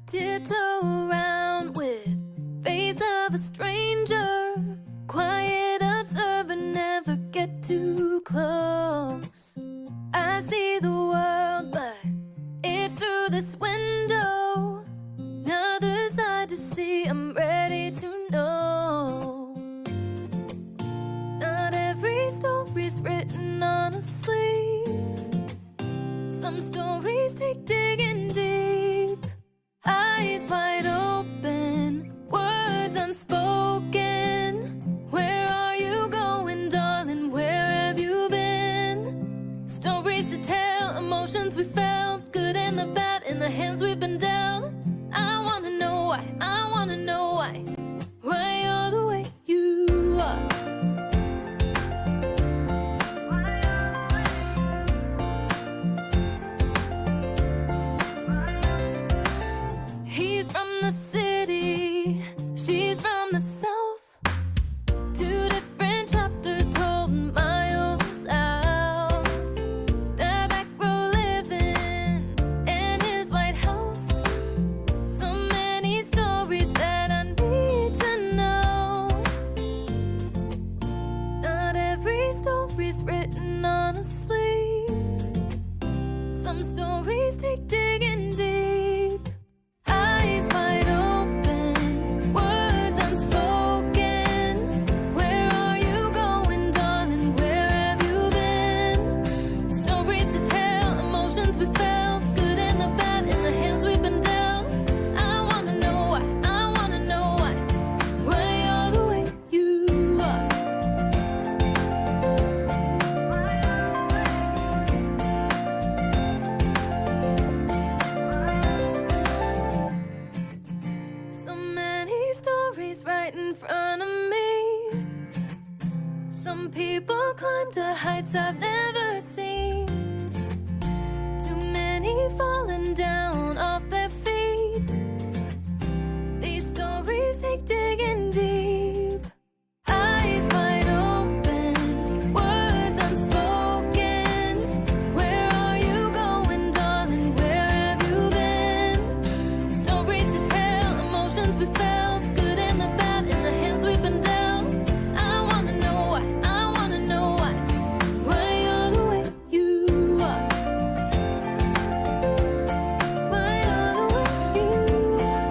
Tiptoe around with face of a stranger. Quiet observer, never get too close. I see the world, but it's through this window. Another side to see, I'm ready to know. Not every story's written on a sleeve. Some stories take digging deep. Eyes wide open, words unspoken. Where are you going, darling? Where have you been? Stories to tell, emotions we felt, good and the bad in the hands we've been dealt. I wanna know why, I wanna know why you're the way you are. He's from the city, she's from the south. Two different chapters told miles out. Their back row living in his White House. So many stories that I need to know. Not every story's written on a sleeve. Some stories take digging deep. Eyes wide open, words unspoken. Where are you going, darling? Where have you been? Stories to tell, emotions we felt, good and the bad in the hands we've been dealt. I wanna know why, I wanna know why you're the way you are. So many stories right in front of me. Some people climb to heights I've never seen. Too many falling down off their feet. These stories take digging deep. Eyes wide open, words unspoken. Where are you going, darling? Where have you been? Stories to tell, emotions we felt, good and the bad in the hands we've been dealt. I wanna know why, I wanna know why you're the way you are. Why you're the way you are.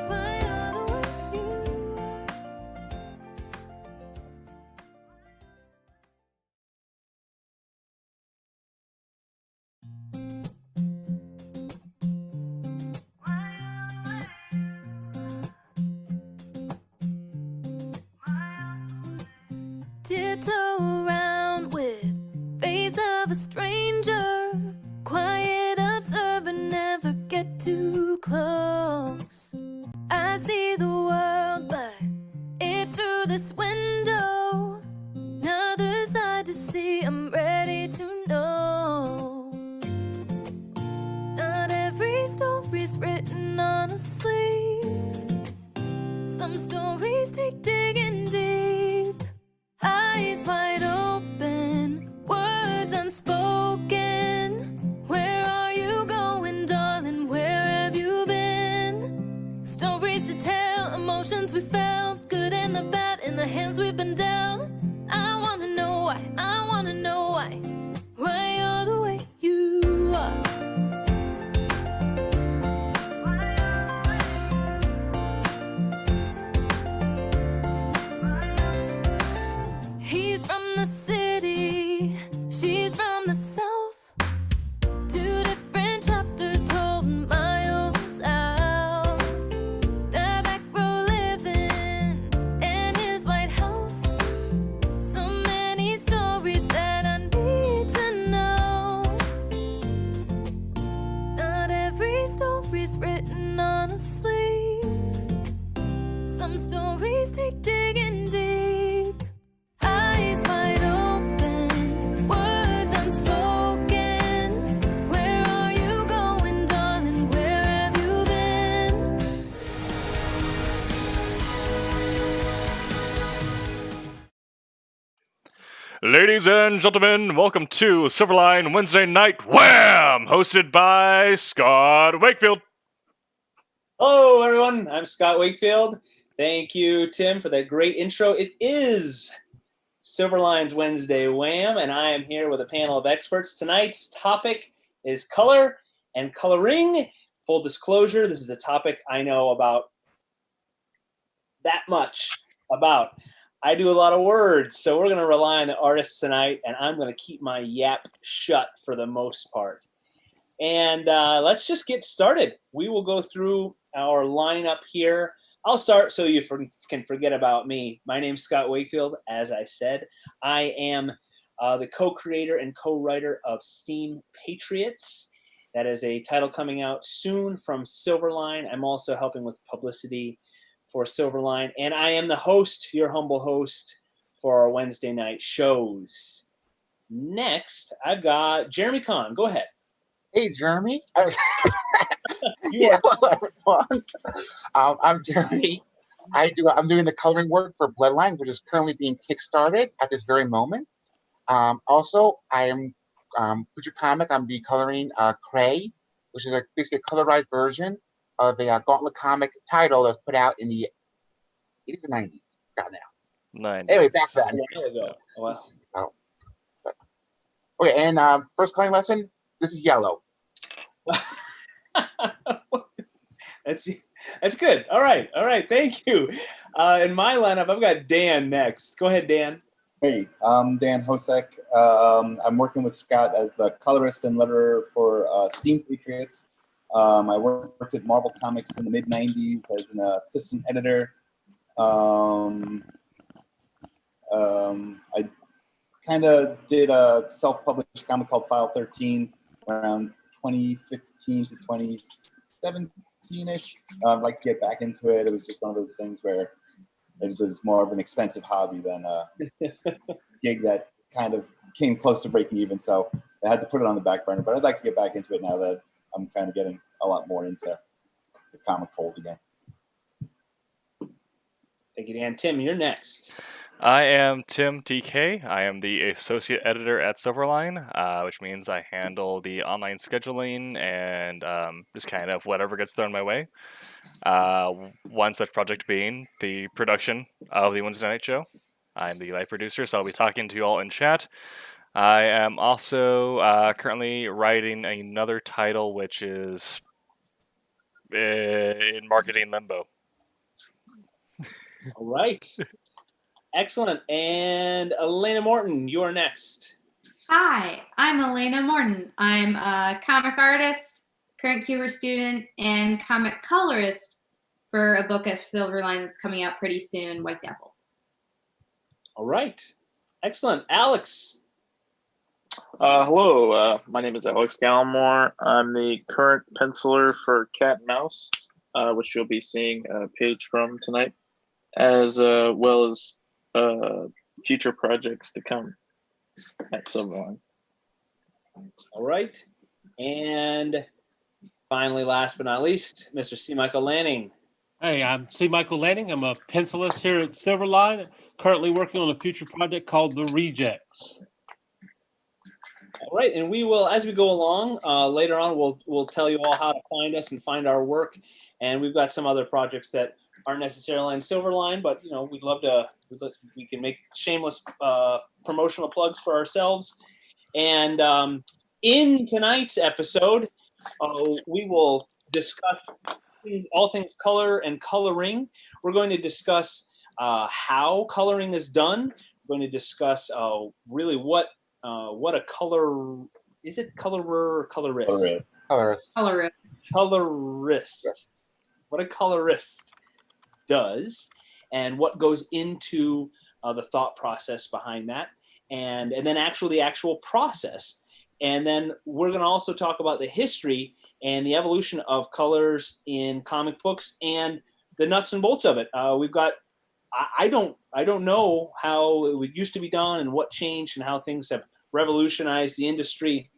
Why you're the way you are. Tiptoe around with face of a stranger. Quiet observer, never get too close. I see the world, but it's through this window. Another side to see, I'm ready to know. Not every story's written on a sleeve. Some stories take digging deep. Eyes wide open, words unspoken. Where are you going, darling? Where have you been? Stories to tell, emotions we felt, good and the bad in the hands we've been dealt. I wanna know why, I wanna know why you're the way you are. He's from the city, she's from the south. Two different chapters told miles out. Their back row living in his White House. Ladies and gentlemen, welcome to Silverline Wednesday Night WHAM, hosted by Scott Wakefield. Hello, everyone. I'm Scott Wakefield. Thank you, Tim, for that great intro. It is Silverline's Wednesday WHAM, and I am here with a panel of experts. Tonight's topic is color and coloring. Full disclosure, this is a topic I know about that much about. I do a lot of words, so we're going to rely on the artists tonight, and I'm going to keep my yap shut for the most part. And let's just get started. We will go through our lineup here. I'll start so you can forget about me. My name's Scott Wakefield, as I said. I am the co-creator and co-writer of Steam Patriots. That is a title coming out soon from Silverline. I'm also helping with publicity for Silverline, and I am the host, your humble host, for our Wednesday night shows. Next, I've got Jeremy Kahn. Go ahead. Hey, Jeremy. Yeah, hello, everyone. I'm Jeremy. I'm doing the coloring work for Bloodline, which is currently being kickstarted at this very moment. Also, I am Future Comic. I'm be coloring Cray, which is basically a colorized version of a Gauntlet comic title that was put out in the 80s or 90s. Got now. 90s. Anyway, back then. A while ago. Wow. Oh. Okay, and first coloring lesson. This is yellow. That's good. All right. Thank you. In my lineup, I've got Dan next. Go ahead, Dan. Hey, I'm Dan Hosek. I'm working with Scott as the colorist and letterer for Steam Patriots. I worked at Marvel Comics in the mid-'90s as an assistant editor. I kind of did a self-published comic called File 13 around 2015 to 2017-ish. I'd like to get back into it. It was just one of those things where it was more of an expensive hobby than a gig that kind of came close to breaking even. So I had to put it on the back burner. But I'd like to get back into it now that I'm kind of getting a lot more into the comic fold again. Thank you, Dan. Tim, you're next. I am Tim TK. I am the associate editor at Silverline, which means I handle the online scheduling and just kind of whatever gets thrown my way. One such project being the production of the Wednesday night show. I'm the live producer, so I'll be talking to you all in chat. I am also currently writing another title, which is in marketing limbo. All right. Excellent. And Elena Morton, you are next. Hi, I'm Elena Morton. I'm a comic artist, current Cuber student, and comic colorist for a book at Silverline that's coming out pretty soon, White Devil. All right. Excellent. Alex. Hello, my name is Alex Gallimore. I'm the current penciler for Cat and Mouse, which you'll be seeing a page from tonight, as well as future projects to come at Silverline. All right. And finally, last but not least, Mr. C. Michael Lanning. Hey, I'm C. Michael Lanning. I'm a pencilist here at Silverline, currently working on a future project called The Rejects. All right, and we will, as we go along, later on, we'll tell you all how to find us and find our work. And we've got some other projects that aren't necessarily on Silverline, but we can make shameless promotional plugs for ourselves. And in tonight's episode, we will discuss all things color and coloring. We're going to discuss how coloring is done. We're going to discuss really what a color is. It colorer or colorist? Colorist. What a colorist does, and what goes into the thought process behind that, and then the actual process. And then we're going to also talk about the history and the evolution of colors in comic books and the nuts and bolts of it. We've got I don't know how it used to be done and what changed and how things have revolutionized the industry,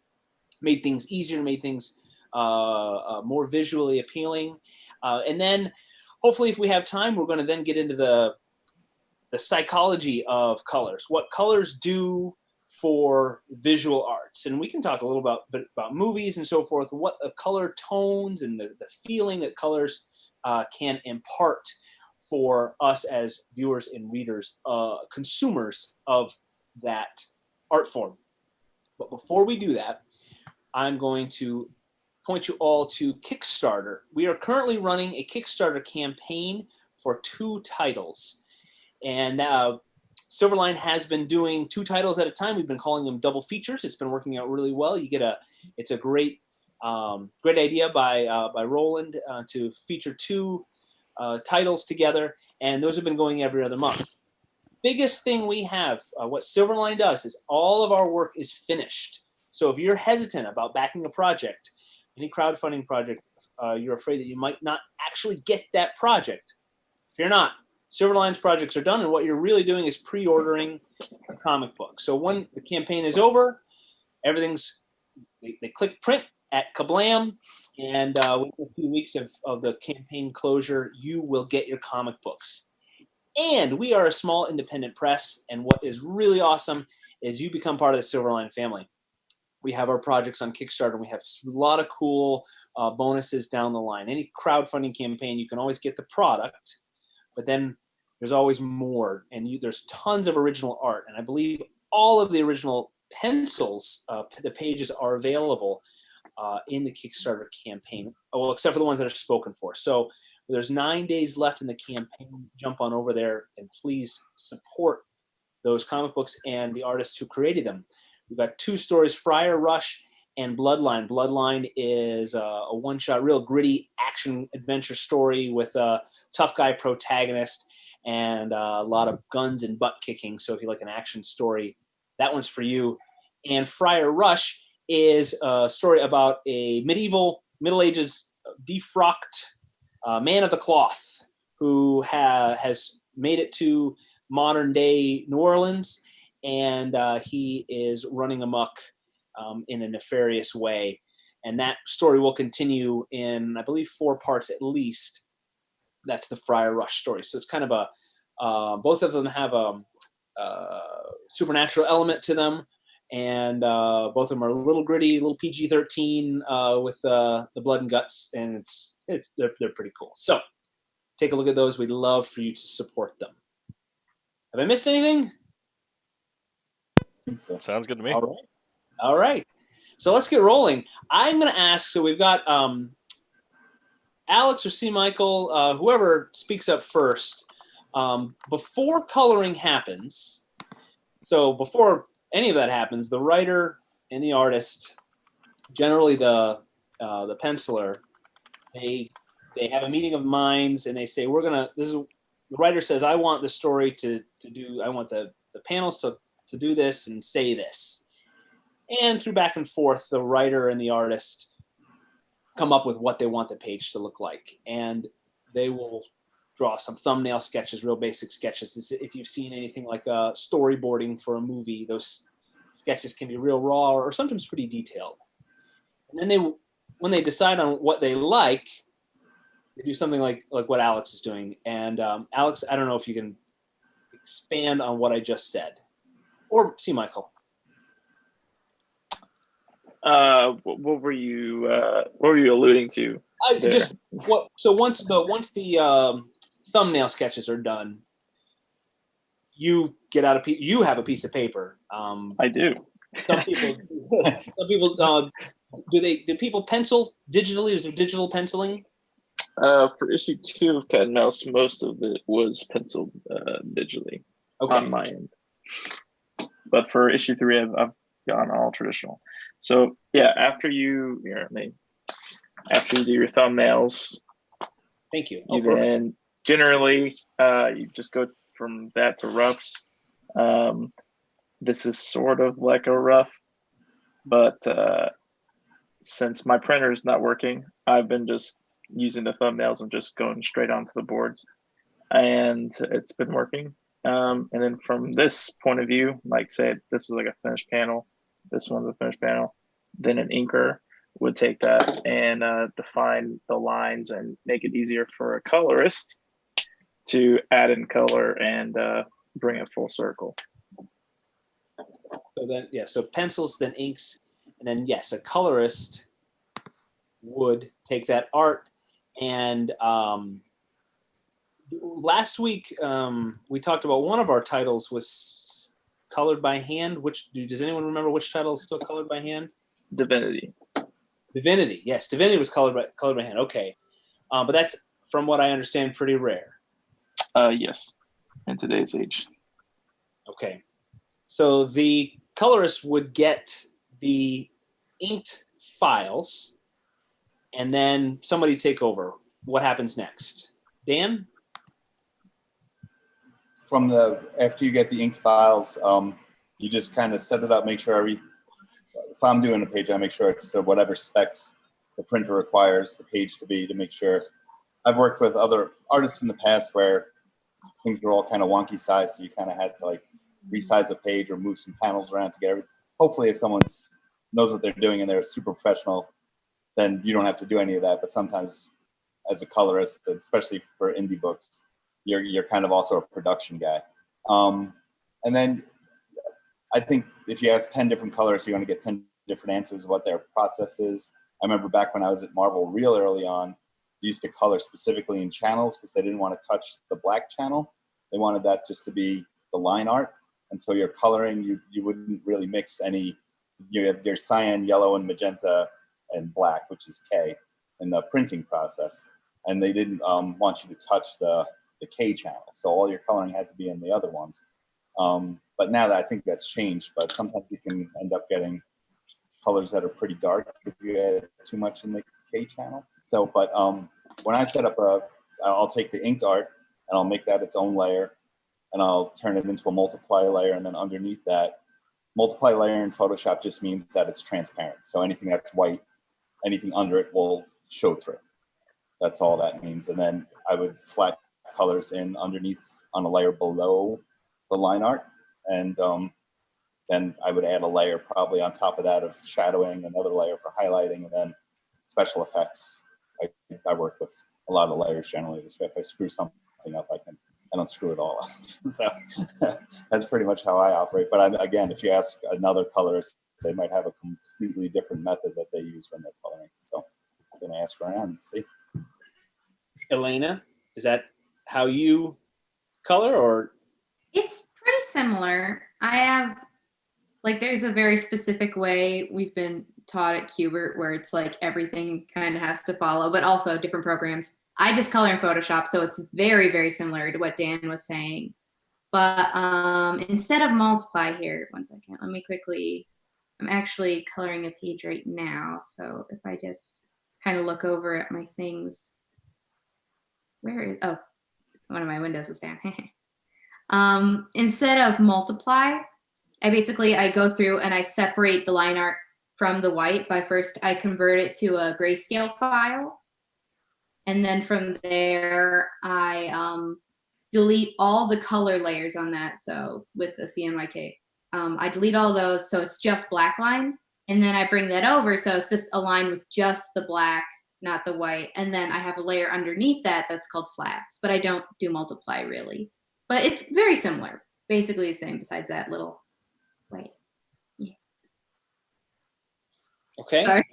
made things easier, made things more visually appealing. And then hopefully if we have time, we're going to then get into the psychology of colors, what colors do for visual arts. And we can talk a little about movies and so forth, what the color tones and the feeling that colors can impart for us as viewers and readers, consumers of that art form. But before we do that, I'm going to point you all to Kickstarter. We are currently running a Kickstarter campaign for 2 titles. And Silverline has been doing 2 titles at a time. We've been calling them double features. It's been working out really well. It's a great idea by Roland to feature 2 titles together, and those have been going every other month. Biggest thing we have, what Silverline does is all of our work is finished. So if you're hesitant about backing a project, any crowdfunding project, you're afraid that you might not actually get that project. Fear not. Silverline's projects are done, and what you're really doing is pre-ordering a comic book. So when the campaign is over, they click print at Kablam, and within a few weeks of the campaign closure, you will get your comic books. And we are a small independent press, and what is really awesome is you become part of the Silverline family. We have our projects on Kickstarter, and we have a lot of cool bonuses down the line. Any crowdfunding campaign, you can always get the product, but then there's always more, and there's tons of original art. And I believe all of the original pencils, the pages are available in the Kickstarter campaign, well, except for the ones that are spoken for. So there's 9 days left in the campaign. Jump on over there and please support those comic books and the artists who created them. We've got 2 stories, Friar Rush and Bloodline. Bloodline is a one-shot, real gritty action-adventure story with a tough guy protagonist and a lot of guns and butt-kicking. So if you like an action story, that one's for you. And Friar Rush is a story about a Middle Ages defrocked man of the cloth who has made it to modern day New Orleans, and he is running amok in a nefarious way. And that story will continue in, I believe, 4 parts at least. That's the Friar Rush story. So it's kind of both of them have a supernatural element to them. And both of them are a little gritty, a little PG-13 with the blood and guts, and they're pretty cool. So take a look at those. We'd love for you to support them. Have I missed anything? I think so. Sounds good to me. All right. So let's get rolling. I'm going to ask, so we've got Alex or C. Michael, whoever speaks up first. Before coloring happens, so before any of that happens, the writer and the artist, generally the penciler, they have a meeting of minds and they say, the writer says, I want the story I want the panels to do this and say this. And through back and forth, the writer and the artist come up with what they want the page to look like. And they will draw some thumbnail sketches, real basic sketches. If you've seen anything like storyboarding for a movie, those sketches can be real raw or sometimes pretty detailed. And then when they decide on what they like, they do something like what Alex is doing. And Alex, I don't know if you can expand on what I just said, or see Michael. What were you alluding to? Once the thumbnail sketches are done, you have a piece of paper. I do. Some people do people pencil digitally? Is there digital penciling? For issue 2 of Cat and Mouse, most of it was penciled digitally on my end. But for issue 3, I've gone all traditional. So yeah, after you do your thumbnails, thank you. Then generally you just go from that to roughs. This is sort of like a rough, but since my printer is not working, I've been just using the thumbnails and just going straight onto the boards, and it's been working. And then from this point of view, like say this is like a finished panel, this one's a finished panel, then an inker would take that and define the lines and make it easier for a colorist to add in color and bring it full circle. So then, yeah, so pencils, then inks, and then yes, a colorist would take that art. And last week we talked about one of our titles was colored by hand. Does anyone remember which title is still colored by hand? Divinity. Divinity, yes, Divinity was colored by hand. Okay, but that's, from what I understand, pretty rare. Yes, in today's age. Okay, so the colorist would get the inked files, and then somebody take over. What happens next, Dan? After you get the inked files, you just kind of set it up, make sure if I'm doing a page, I make sure it's to whatever specs the printer requires the page to be, to make sure. I've worked with other artists in the past where things were all kind of wonky size, so you kind of had to like resize a page or move some panels around to get everything. Hopefully if someone knows what they're doing and they're super professional, then you don't have to do any of that. But sometimes as a colorist, especially for indie books, you're kind of also a production guy. And then I think if you ask 10 different colorists, you're going to get 10 different answers of what their process is. I remember back when I was at Marvel real early on, they used to color specifically in channels because they didn't want to touch the black channel. They wanted that just to be the line art. And so your coloring, you wouldn't really mix any, you have your cyan, yellow, and magenta and black, which is K, in the printing process. And they didn't want you to touch the K channel. So all your coloring had to be in the other ones. But now that I think that's changed, but sometimes you can end up getting colors that are pretty dark if you add too much in the K channel. So, but when I set up I'll take the inked art and I'll make that its own layer, and I'll turn it into a multiply layer, and then underneath that, multiply layer in Photoshop just means that it's transparent. So anything that's white, anything under it will show through. That's all that means. And then I would flat colors in underneath on a layer below the line art, and then I would add a layer probably on top of that of shadowing, another layer for highlighting, and then special effects. I work with a lot of layers generally. If I screw something up, I don't screw it all up. So that's pretty much how I operate. But again, if you ask another colorist, they might have a completely different method that they use when they're coloring. So I'm going to ask around and see. Elena, is that how you color, or? It's pretty similar. I have, like, there's a very specific way we've been taught at Qbert where it's like everything kind of has to follow, but also different programs. I just color in Photoshop, so it's very, very similar to what Dan was saying. But instead of multiply here, one second, let me quickly, I'm actually coloring a page right now. So if I just kind of look over at my things, oh, one of my windows is down. Instead of multiply, I go through and I separate the line art from the white by first I convert it to a grayscale file. And then from there, I delete all the color layers on that. So with the CMYK, I delete all those. So it's just black line. And then I bring that over. So it's just aligned with just the black, not the white. And then I have a layer underneath that that's called flats, but I don't do multiply really. But it's very similar, basically the same besides that little white. Yeah. Okay. Sorry.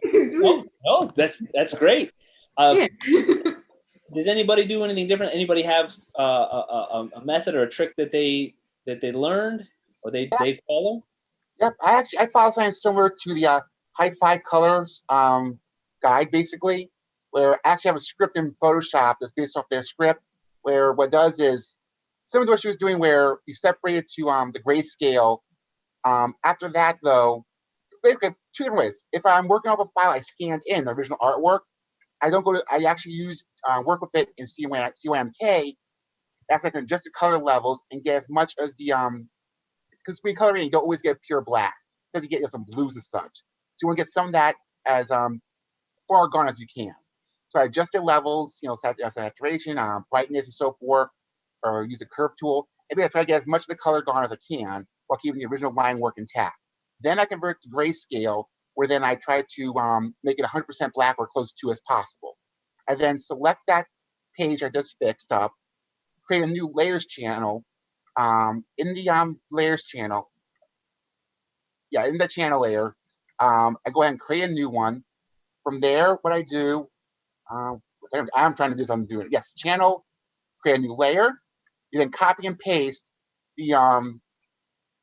No, that's great. Yeah. Does anybody do anything different? Anybody have a method or a trick that they learned or they follow? Yep, I follow something similar to the Hi-Fi Colors guide, basically, where I actually have a script in Photoshop that's based off their script, where what it does is similar to what she was doing, where you separate it to the grayscale. After that, though, basically two different ways. If I'm working off a file I scanned in the original artwork, I don't go to. I actually use work with it in CYMK. That's like adjust the color levels and get as much as the because when coloring, you don't always get pure black because you get some blues and such. So you want to get some of that as far gone as you can. So I adjust the levels, saturation, brightness, and so forth, or use the curve tool. Maybe I try to get as much of the color gone as I can while keeping the original line work intact. Then I convert to grayscale, where then I try to make it 100% black or close to as possible. I then select that page I just fixed up, create a new layers channel. In the layers channel, in the channel layer. I go ahead and create a new one. From there, what I do, I'm trying to do something. Doing it. Yes, channel, create a new layer. You then copy and paste the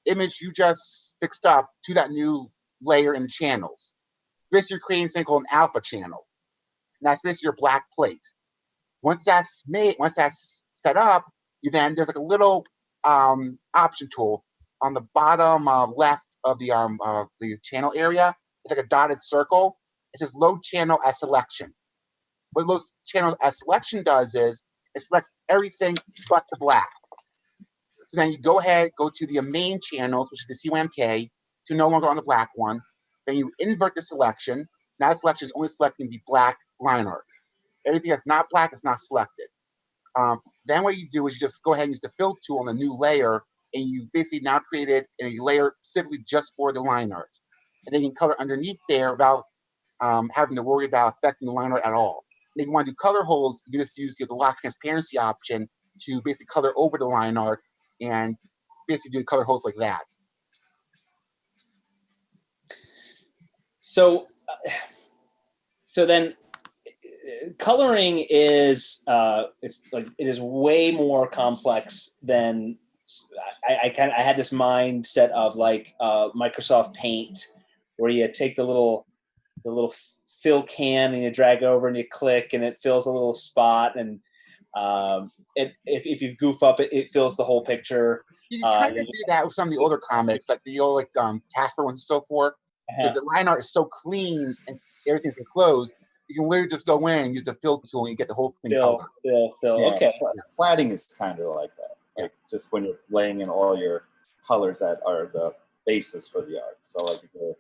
image you just fixed up to that new layer in the channels. Basically, you're creating something called an alpha channel. And that's basically your black plate. Once that's set up, there's like a little option tool on the bottom left of the channel area. It's like a dotted circle. It says load channel as selection. What load channel as selection does is it selects everything but the black. So then you go ahead, go to the main channels, which is the CWAMK, to no longer on the black one. Then you invert the selection. Now the selection is only selecting the black line art. Everything that's not black is not selected. Then what you do is you just go ahead and use the fill tool on the new layer, and you basically now created a layer specifically just for the line art. And then you can color underneath there without having to worry about affecting the line art at all. And if you want to do color holes, you just use the lock transparency option to basically color over the line art and basically do color holes like that. So then coloring is it is way more complex than I had this mindset of like Microsoft Paint, where you take the little fill can and you drag over and you click and it fills a little spot, and if you goof up it fills the whole picture. You can kind of do that with some of the older comics, like the old Casper ones and so forth, because the line art is so clean and everything's enclosed. You can literally just go in and use the fill tool and you get the whole thing colored. Fill. Yeah, Okay. Flatting is kind of like that. Like just when you're laying in all your colors that are the basis for the art. So like if you're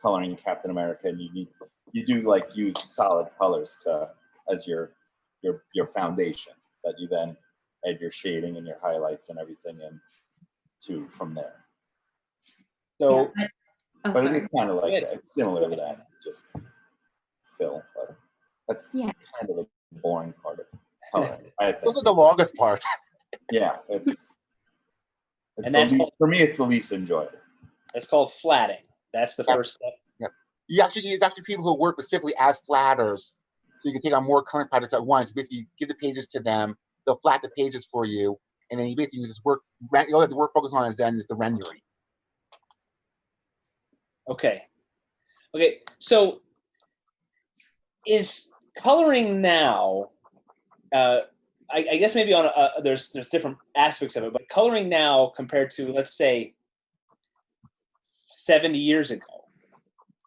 coloring Captain America, and you do like use solid colors as your foundation that you then add your shading and your highlights and everything into from there. So, but it is kind of like that. It's similar to that. Just fill, but that's kind of the boring part of coloring. Those are the longest part. Yeah, it's and that's for me, it's the least enjoyable. It's called flatting. That's the first step. Yep. You actually use people who work specifically as flatters, so you can take on more coloring projects at once. Basically, you give the pages to them; they'll flat the pages for you, and then you basically just work. All the work focus on is the rendering. Okay. So, is coloring now? I guess maybe on there's different aspects of it, but coloring now compared to, let's say, 70 years ago,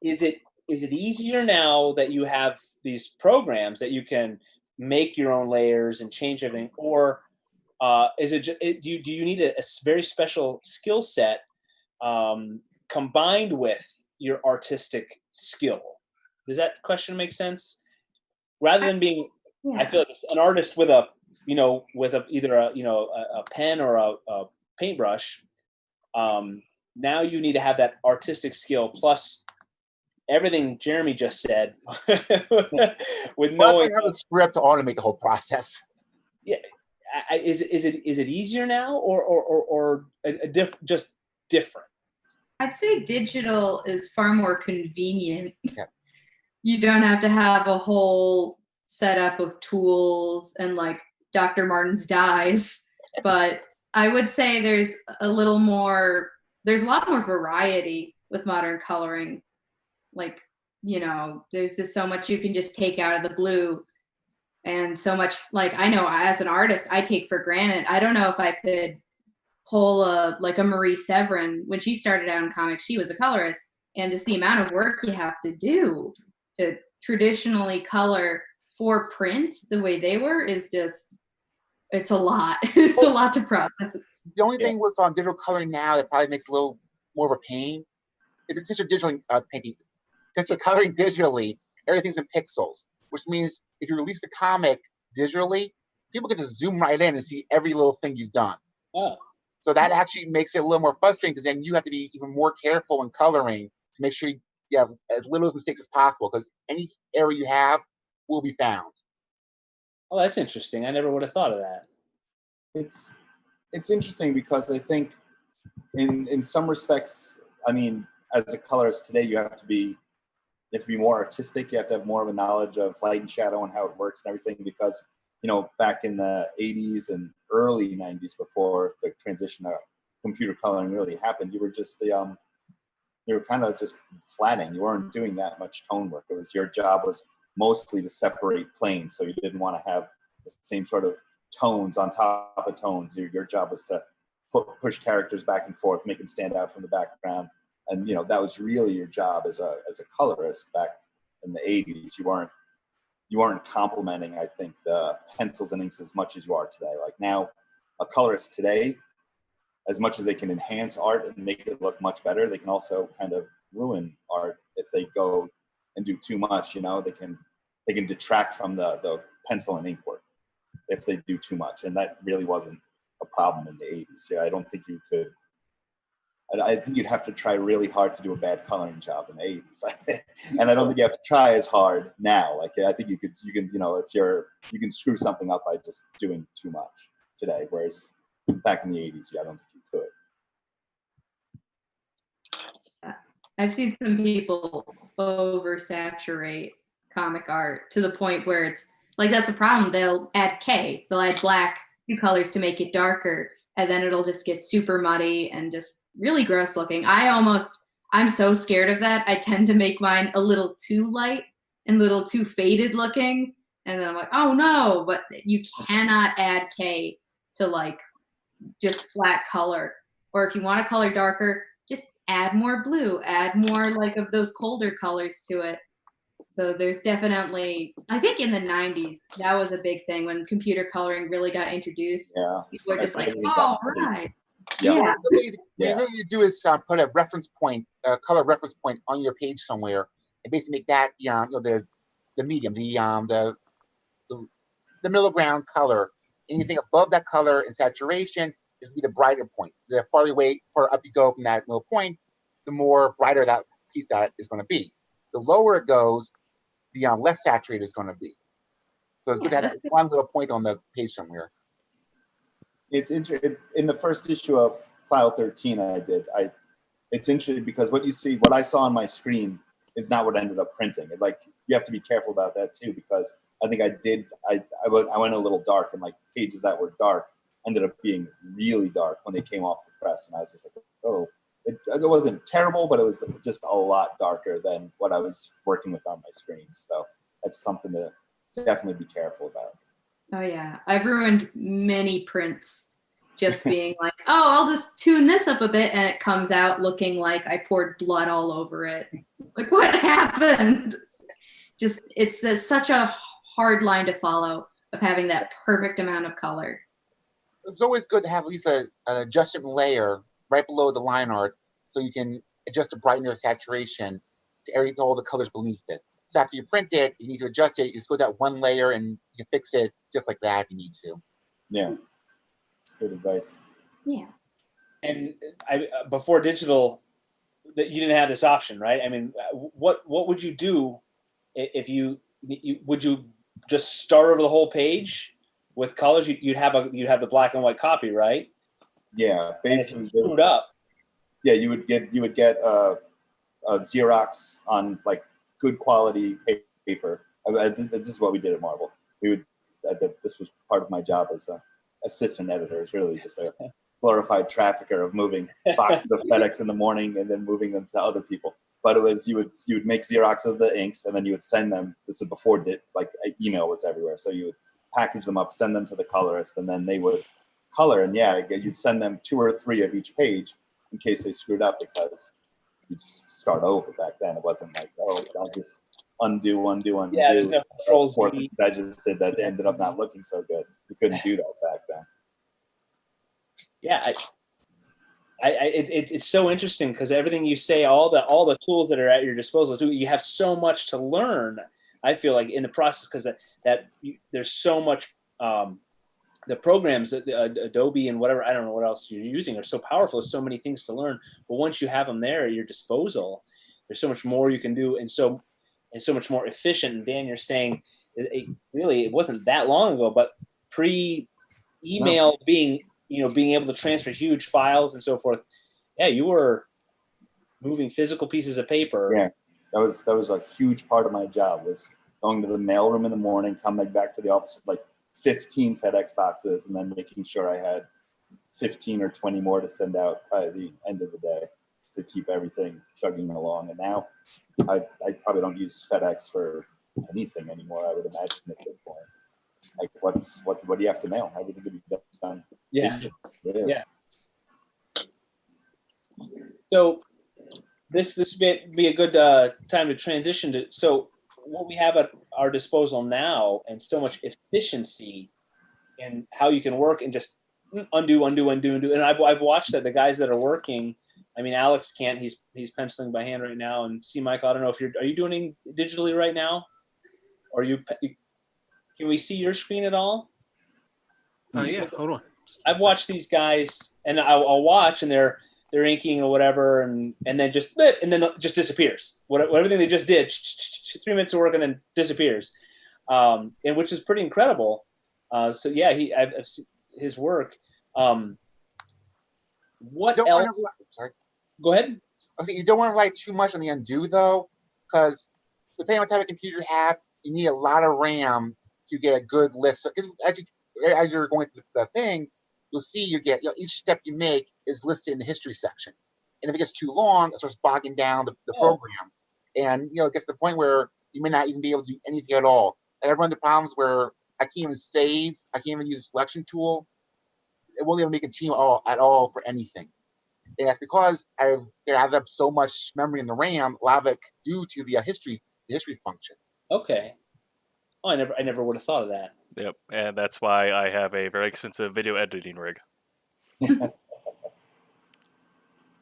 is it easier now that you have these programs that you can make your own layers and change everything, or is it do you need a very special skill set combined with your artistic skill? Does that question make sense? Rather than being, I feel like an artist with either a pen or a paintbrush. Now you need to have that artistic skill plus everything Jeremy just said. With knowing have a script to automate the whole process. Yeah, is it easier now or just different? I'd say digital is far more convenient. Yeah. You don't have to have a whole setup of tools and like Dr. Martin's dyes, but I would say there's a lot more variety with modern coloring. Like, there's just so much you can just take out of the blue, and so much, like, I know as an artist, I take for granted. I don't know if I could pull a Marie Severin. When she started out in comics, she was a colorist, and just the amount of work you have to do to traditionally color for print the way they were is just, it's a lot. It's a lot to process. The only thing with digital coloring now that probably makes it a little more of a pain, since you're coloring digitally, everything's in pixels, which means if you release the comic digitally, people get to zoom right in and see every little thing you've done. Oh. So that actually makes it a little more frustrating, because then you have to be even more careful in coloring to make sure you have as little mistakes as possible, because any error you have will be found. Oh, that's interesting. I never would have thought of that. It's interesting because I think in some respects, I mean, as a colorist today, you have to be more artistic. You have to have more of a knowledge of light and shadow and how it works and everything, because, you know, back in the 80s and early 90s, before the transition to computer coloring really happened, you were just you were kind of just flatting. You weren't doing that much tone work. Your job was mostly to separate planes, so you didn't want to have the same sort of tones on top of tones. Your job was to push characters back and forth, make them stand out from the background. And, you know, that was really your job as a colorist back in the 80s. You weren't complementing, I think, the pencils and inks as much as you are today. Like now, a colorist today, as much as they can enhance art and make it look much better, they can also kind of ruin art if they go and do too much. You know, they can detract from the pencil and ink work if they do too much. And that really wasn't a problem in the 80s. Yeah, I don't think you could. I think you'd have to try really hard to do a bad coloring job in the 80s. And I don't think you have to try as hard now. Like, I think you can, you know, you can screw something up by just doing too much today. Whereas back in the 80s, I don't think you could. I've seen some people oversaturate comic art to the point where it's like, that's a problem. They'll add K, they'll add black, two colors to make it darker, and then it'll just get super muddy and just really gross looking. I'm so scared of that. I tend to make mine a little too light and a little too faded looking. And then I'm like, oh no, but you cannot add K to like just flat color. Or if you want to color darker, just add more blue, add more like of those colder colors to it. So there's definitely, I think in the 90s, that was a big thing when computer coloring really got introduced. Yeah. People were just like, oh, right. Yeah. Yeah. What you really need to do is put a reference point, a color reference point on your page somewhere, and basically make that the medium, the middle ground color. Anything above that color in saturation is be the brighter point. The farther up you go from that little point, the more brighter that piece that is going to be. The lower it goes, the less saturated it's going to be. So it's good to have one little point on the page somewhere. It's interesting. In the first issue of File 13 it's interesting because what I saw on my screen is not what ended up printing. You have to be careful about that too, because I think I went a little dark, and like pages that were dark ended up being really dark when they came off the press. And I was just like, oh, it wasn't terrible, but it was just a lot darker than what I was working with on my screen. So that's something to definitely be careful about. Oh yeah, I've ruined many prints just being like, oh, I'll just tune this up a bit, and it comes out looking like I poured blood all over it. Like, what happened? Just it's such a hard line to follow of having that perfect amount of color. It's always good to have at least an adjustment layer right below the line art, so you can adjust the brightness or saturation to all the colors beneath it. So after you print it, you need to adjust it. You just go to that one layer and you can fix it just like that if you need to. Yeah, that's good advice. Yeah. And before digital, that you didn't have this option, right? I mean, what would you do if you would you just start over the whole page with colors? You'd have the black and white copy, right? Yeah, basically. Screwed up. Yeah, you would get a Xerox on like good quality paper. This is what we did at Marvel. This was part of my job as an assistant editor. It's really just a glorified trafficker of moving boxes of FedEx in the morning and then moving them to other people. But it was you would make Xerox of the inks, and then you would send them. This is before email was everywhere, so you would package them up, send them to the colorist, and then they would color. And yeah, you'd send them 2 or 3 of each page in case they screwed up, because you'd start over. Back then it wasn't like, oh, I'll just undo. Yeah, there's no controls. I just did that. They ended up not looking so good. You couldn't do that back then. Yeah, it's so interesting because everything you say, all the tools that are at your disposal, you have so much to learn. I feel like in the process, because there's so much. The programs, Adobe and whatever, I don't know what else you're using, are so powerful. There's so many things to learn. But once you have them there at your disposal, there's so much more you can do, and so much more efficient. And Dan, you're saying it wasn't that long ago, but pre-email being able to transfer huge files and so forth. Yeah, you were moving physical pieces of paper. Yeah, that was a huge part of my job, was going to the mailroom in the morning, coming back to the office with like 15 FedEx boxes, and then making sure I had 15 or 20 more to send out by the end of the day to keep everything chugging along. And now I probably don't use FedEx for anything anymore, I would imagine, at this point. Like, what do you have to mail? Everything could be done. Yeah. digitally. Yeah. So this would be a good time to transition to. So what we have at our disposal now, and so much efficiency in how you can work and just undo. And I've watched that the guys that are working. I mean, Alex can't. He's penciling by hand right now. And see, Michael, I don't know if are you doing digitally right now, or can we see your screen at all? Yeah, hold on. I've watched these guys, and I'll watch, and they're inking or whatever, and then just disappears. Everything they just did, 3 minutes of work, and then disappears, and which is pretty incredible. So yeah, I've seen his work. What else? Sorry. Go ahead. I think you don't want to rely too much on the undo though, because depending on what type of computer you have, you need a lot of RAM to get a good list. So as you're going through the thing, you'll see each step you make is listed in the history section. And if it gets too long, it starts bogging down the program. And it gets to the point where you may not even be able to do anything at all. Like, I've run into problems where I can't even save, I can't even use a selection tool. It won't even make a team at all for anything. And that's because I've added up so much memory in the RAM, a lot of it due to the history function. Okay. Oh, I never would have thought of that. Yep, and that's why I have a very expensive video editing rig.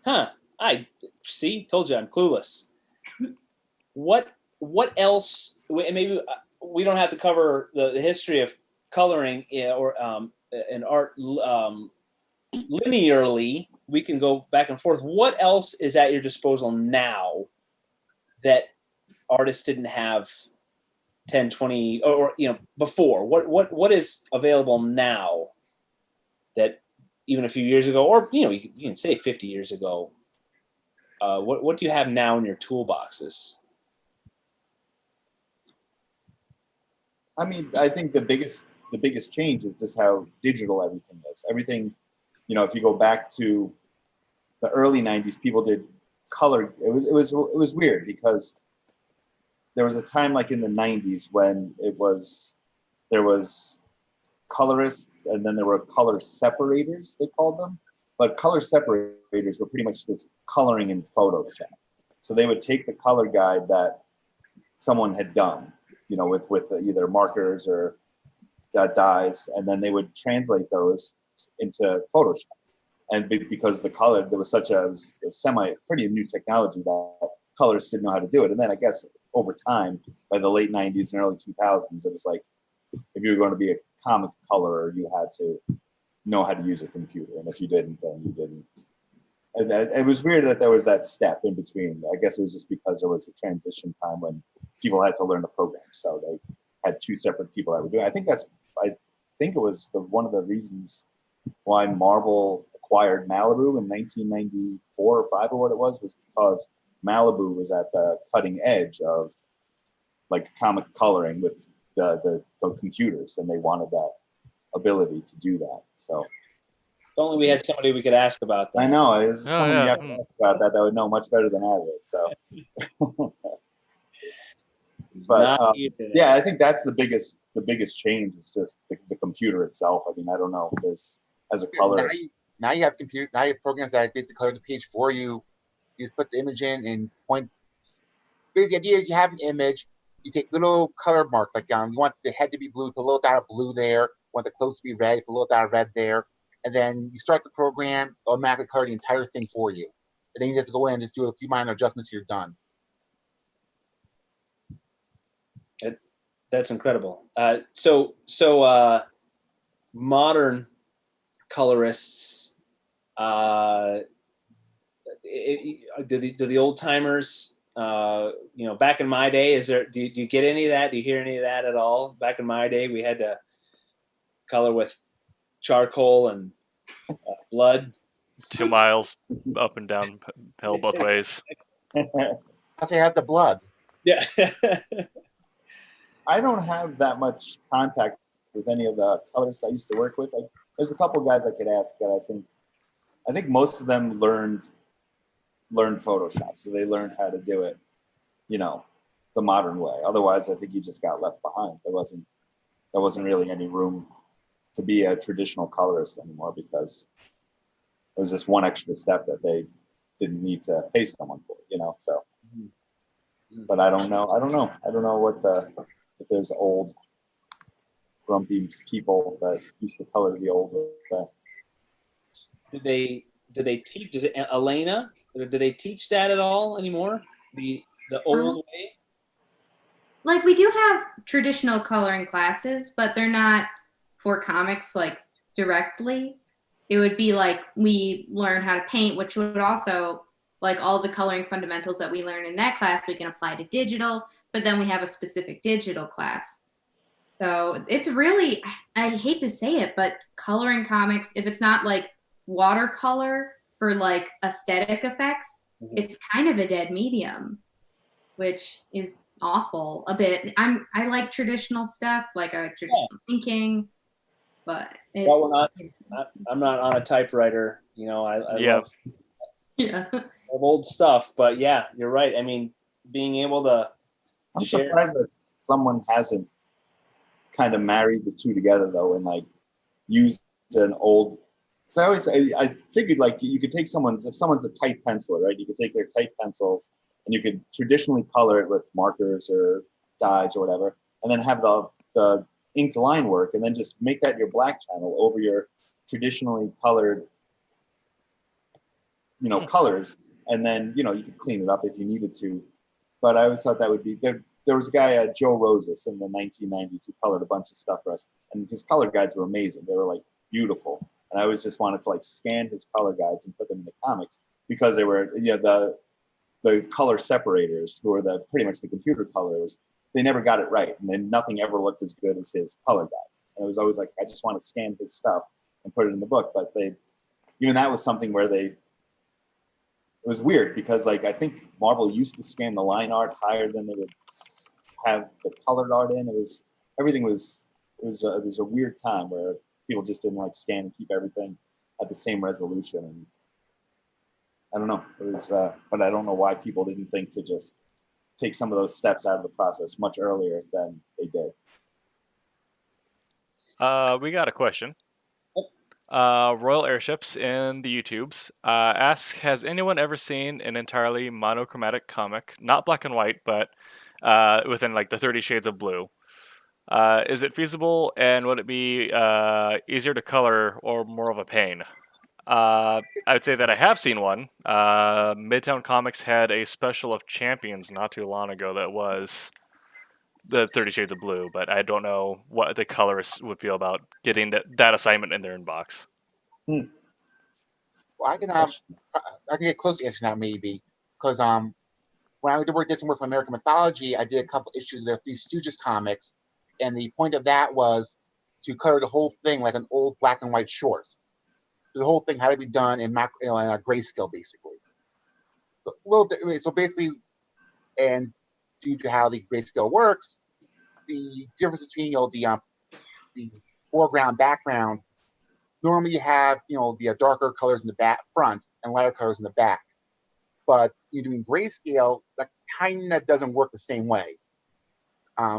Huh. I see. Told you I'm clueless. What else? Maybe we don't have to cover the history of coloring or in art linearly. We can go back and forth. What else is at your disposal now that artists didn't have 10, 20, or before? What is available now that even a few years ago, or you can say 50 years ago, what do you have now in your toolboxes? I mean, I think the biggest change is just how digital everything is. Everything, if you go back to the early 90s, people did color. It was weird because there was a time like in the 90s when there was colorists, and then there were color separators, they called them. But color separators were pretty much just coloring in Photoshop. So they would take the color guide that someone had done, with either markers or dyes, and then they would translate those into Photoshop. And because the color, there was such a pretty new technology that colorists didn't know how to do it. And then I guess over time, by the late 90s and early 2000s, it was like, if you were going to be a comic colorer, you had to know how to use a computer. And if you didn't, then you didn't. And it was weird that there was that step in between. I guess it was just because there was a transition time when people had to learn the program. So they had two separate people that were doing it. I think it was one of the reasons why Marvel acquired Malibu in 1994 or 5 or what it was because Malibu was at the cutting edge of like comic coloring with the computers, and they wanted that ability to do that. So if only we had somebody we could ask about that. I know, there's someone you yeah. have to ask about that would know much better than I would. So, but yeah, I think that's the biggest change is just the computer itself. I mean, I don't know. There's as a colorist. Now you have programs that basically color the page for you. You just put the image in and point. Basically, the idea is you have an image. You take little color marks, like you want the head to be blue, put a little dot of blue there. You want the clothes to be red, put a little dot of red there. And then you start the program, it'll automatically color the entire thing for you. And then you have to go in and just do a few minor adjustments, you're done. That's incredible. So modern colorists, do the old timers, back in my day, do you get any of that? Do you hear any of that at all? Back in my day, we had to color with charcoal and blood. 2 miles up and down hill both ways. I say I had the blood. Yeah. I don't have that much contact with any of the colorists I used to work with. There's a couple guys I could ask that I think most of them learned Photoshop, so they learned how to do it, the modern way. Otherwise, I think you just got left behind. There wasn't really any room to be a traditional colorist anymore because it was just one extra step that they didn't need to pay someone for, so. But I don't know if there's old grumpy people that used to color the old way. Do they teach? Does it, Elena? Do they teach that at all anymore? The old way. Like, we do have traditional coloring classes, but they're not for comics like directly. It would be like we learn how to paint, which would also, like, all the coloring fundamentals that we learn in that class we can apply to digital, but then we have a specific digital class. So it's really, I hate to say it, but coloring comics, if it's not like watercolor for like aesthetic effects, it's kind of a dead medium, which is awful a bit. I like traditional stuff, like I like traditional inking, but it's, I'm not on a typewriter. I yeah. love old stuff, but yeah, you're right. I mean, being able to I'm share. surprised that someone hasn't kind of married the two together though, and like used an old. Because I figured like you could take if someone's a type penciler, right? You could take their type pencils and you could traditionally color it with markers or dyes or whatever, and then have the inked line work, and then just make that your black channel over your traditionally colored, colors, and then you could clean it up if you needed to. But I always thought that would be there. There was a guy, Joe Rosas, in the 1990s who colored a bunch of stuff for us, and his color guides were amazing. They were like beautiful, and I always just wanted to like scan his color guides and put them in the comics because they were the color separators, who are pretty much the computer colors. They never got it right, and then nothing ever looked as good as his color guides. And it was always like, I just want to scan his stuff and put it in the book. But even that was something where it was weird because like I think Marvel used to scan the line art higher than they would have the colored art in. It was a weird time where people just didn't like scan and keep everything at the same resolution. And I don't know. It was, but I don't know why people didn't think to just take some of those steps out of the process much earlier than they did. We got a question. Royal Airships in the YouTubes asks, has anyone ever seen an entirely monochromatic comic, not black and white, but within like the 30 Shades of Blue? Is it feasible, and would it be easier to color or more of a pain? I would say that I have seen one. Midtown Comics had a special of Champions not too long ago that was the 30 Shades of Blue, but I don't know what the colorists would feel about getting that assignment in their inbox. Well, I can get close to answering that maybe, because when I did some work for American Mythology, I did a couple issues of their Three Stooges comics, and the point of that was to color the whole thing like an old black and white short. The whole thing had to be done in in a grayscale, basically. So basically, and due to how the grayscale works, the difference between the foreground background, normally you have the darker colors in the front and lighter colors in the back, but you're doing grayscale, that kind of doesn't work the same way.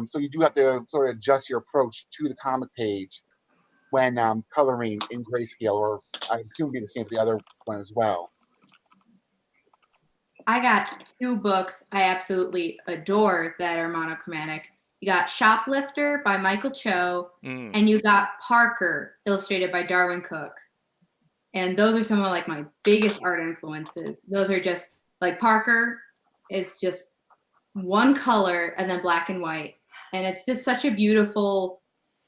So you do have to sort of adjust your approach to the comic page when coloring in grayscale, or I assume it'd be the same for the other one as well. I got 2 books I absolutely adore that are monochromatic. You got Shoplifter by Michael Cho, and you got Parker, illustrated by Darwin Cook. And those are some of like my biggest art influences. Those are just like Parker is just one color and then black and white. And it's just such a beautiful,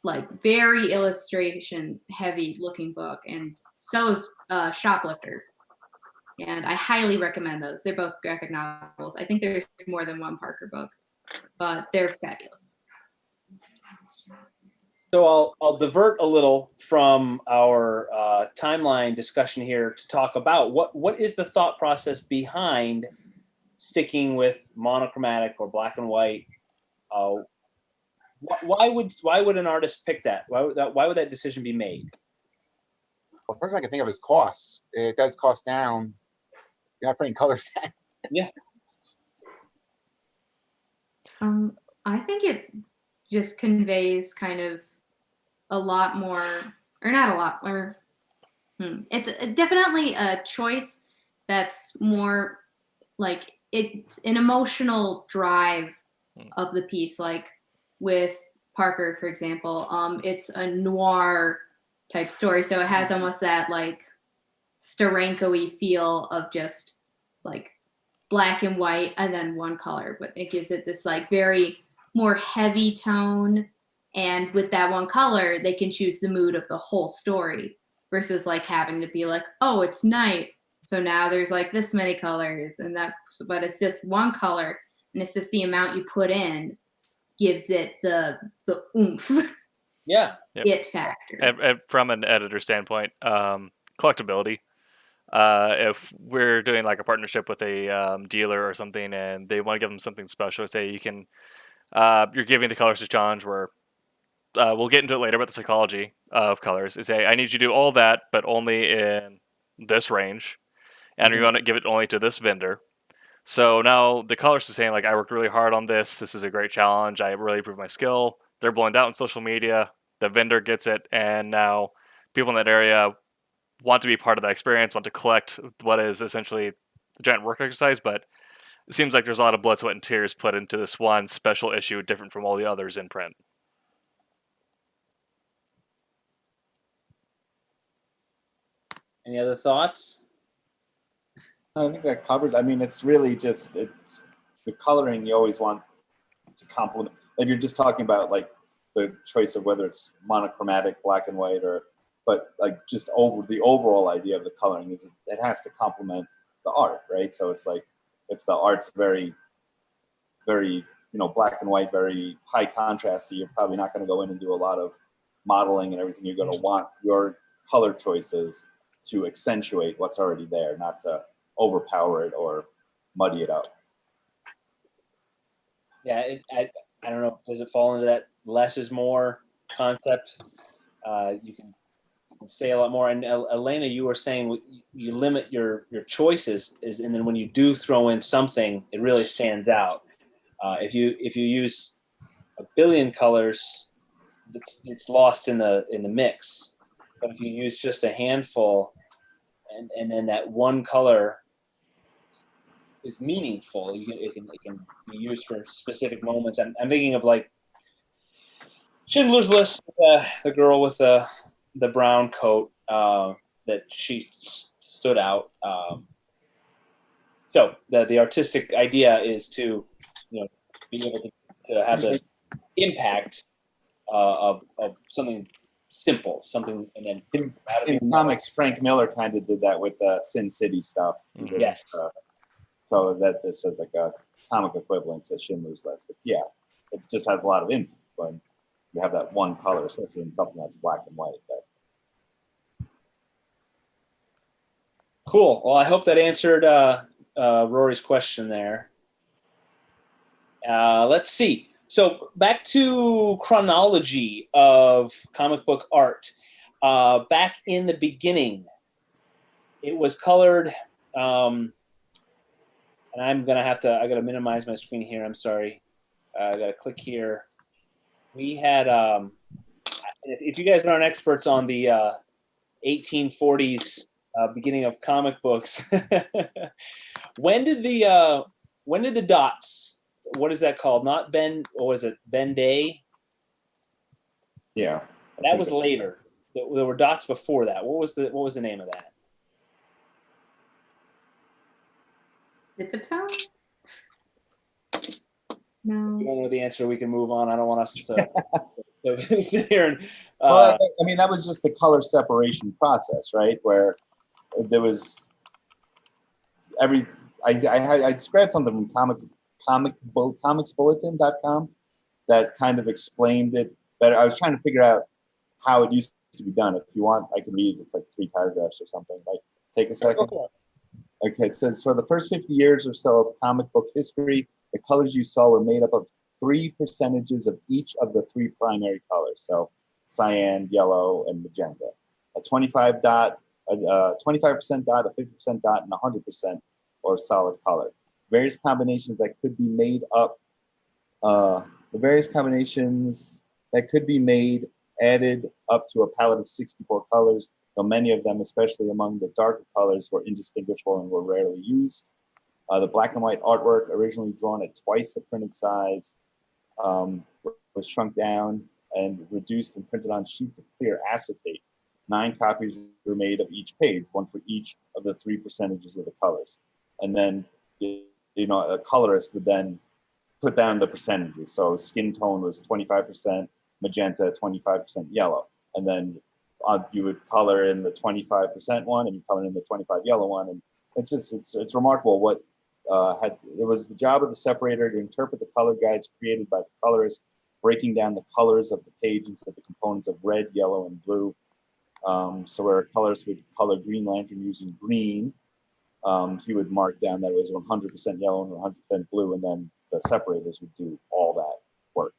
like very illustration heavy looking book. And so is Shoplifter. And I highly recommend those. They're both graphic novels. I think there's more than one Parker book, but they're fabulous. So I'll divert a little from our timeline discussion here to talk about what is the thought process behind sticking with monochromatic or black and white. Why would an artist pick that? Why would that decision be made? Well, the first thing I can think of is costs. It does cost down. You're not putting colors down. Yeah. I think it just conveys kind of a lot more, or not a lot, or it's definitely a choice that's more like it's an emotional drive of the piece. Like with Parker, for example, it's a noir type story, so it has almost that like Steranko-y feel of just like black and white and then one color, but it gives it this like very more heavy tone. And with that one color, they can choose the mood of the whole story versus like having to be like, oh, it's night, so now there's like this many colors, and that, but it's just one color, and it's just the amount you put in gives it the oomph. Yeah. It factor. And from an editor standpoint, collectability. If we're doing like a partnership with a dealer or something, and they want to give them something special, say you can, you're giving the colors a challenge where we'll get into it later about the psychology of colors. Is say I need you to do all that, but only in this range, and you're going to give it only to this vendor. So now the colorist is saying like, I worked really hard on this. This is a great challenge. I really improved my skill. They're blowing that on social media. The vendor gets it, and now people in that area want to be part of that experience, want to collect what is essentially a giant work exercise, but it seems like there's a lot of blood, sweat, and tears put into this one special issue, different from all the others in print. Any other thoughts? I think that covered. I mean, it's really just the coloring you always want to complement. If you're just talking about like the choice of whether it's monochromatic, black and white, but like just over the overall idea of the coloring is it has to complement the art, right? So it's like if the art's very, very black and white, very high contrast, you're probably not going to go in and do a lot of modeling and everything. You're going to want your color choices to accentuate what's already there, not to overpower it or muddy it up. Yeah, I don't know. Does it fall into that less is more concept? You can say a lot more. And Elena, you were saying you limit your choices, and then when you do throw in something, it really stands out. If you use a billion colors, it's lost in the mix. But if you use just a handful, and then that one color is meaningful, it can be used for specific moments. I'm thinking of like Schindler's List, the girl with the brown coat, that she stood out. So the artistic idea is to be able to have the impact of something simple, something, and then in comics, Frank Miller kind of did that with the Sin City stuff. Yes. So that this is like a comic equivalent to Schindler's List. But yeah, it just has a lot of impact when you have that one color, especially in something that's black and white. Cool. Well, I hope that answered Rory's question there. Let's see. So back to chronology of comic book art. Back in the beginning, it was colored, and I gotta minimize my screen here. I'm sorry. I gotta click here. We had, if you guys aren't experts on the 1840s beginning of comic books, when did the dots? What is that called? Not Ben, or was it Ben Day? Yeah, that was later. There were dots before that. What was the name of that? Zipatone? No. If you don't know the answer, we can move on. I don't want us to sit here and. Well, I mean, that was just the color separation process, right? Where there was I described something from comicsbulletin.com that kind of explained it but I was trying to figure out how it used to be done. If you want, I can read. It's like 3 paragraphs or something. Like, take a second. Okay, it says, for the first 50 years or so of comic book history, the colors you saw were made up of 3 percentages of each of the 3 primary colors. So cyan, yellow, and magenta. A 25 dot, a 25% dot, a 50% dot, and 100% or solid color. Various combinations that could be made up, the various combinations that could be made added up to a palette of 64 colors, though many of them, especially among the darker colors, were indistinguishable and were rarely used. The black and white artwork, originally drawn at twice the printed size, was shrunk down and reduced and printed on sheets of clear acetate. 9 copies were made of each page, 1 for each of the 3 percentages of the colors. And then, a colorist would then put down the percentages. So skin tone was 25% magenta, 25% yellow. And then you would color in the 25% one and you color in the 25 yellow one. And it's remarkable what it was the job of the separator to interpret the color guides created by the colorist, breaking down the colors of the page into the components of red, yellow, and blue. So where a colorist would color Green Lantern using green, he would mark down that it was 100% yellow and 100% blue, and then the separators would do all that work.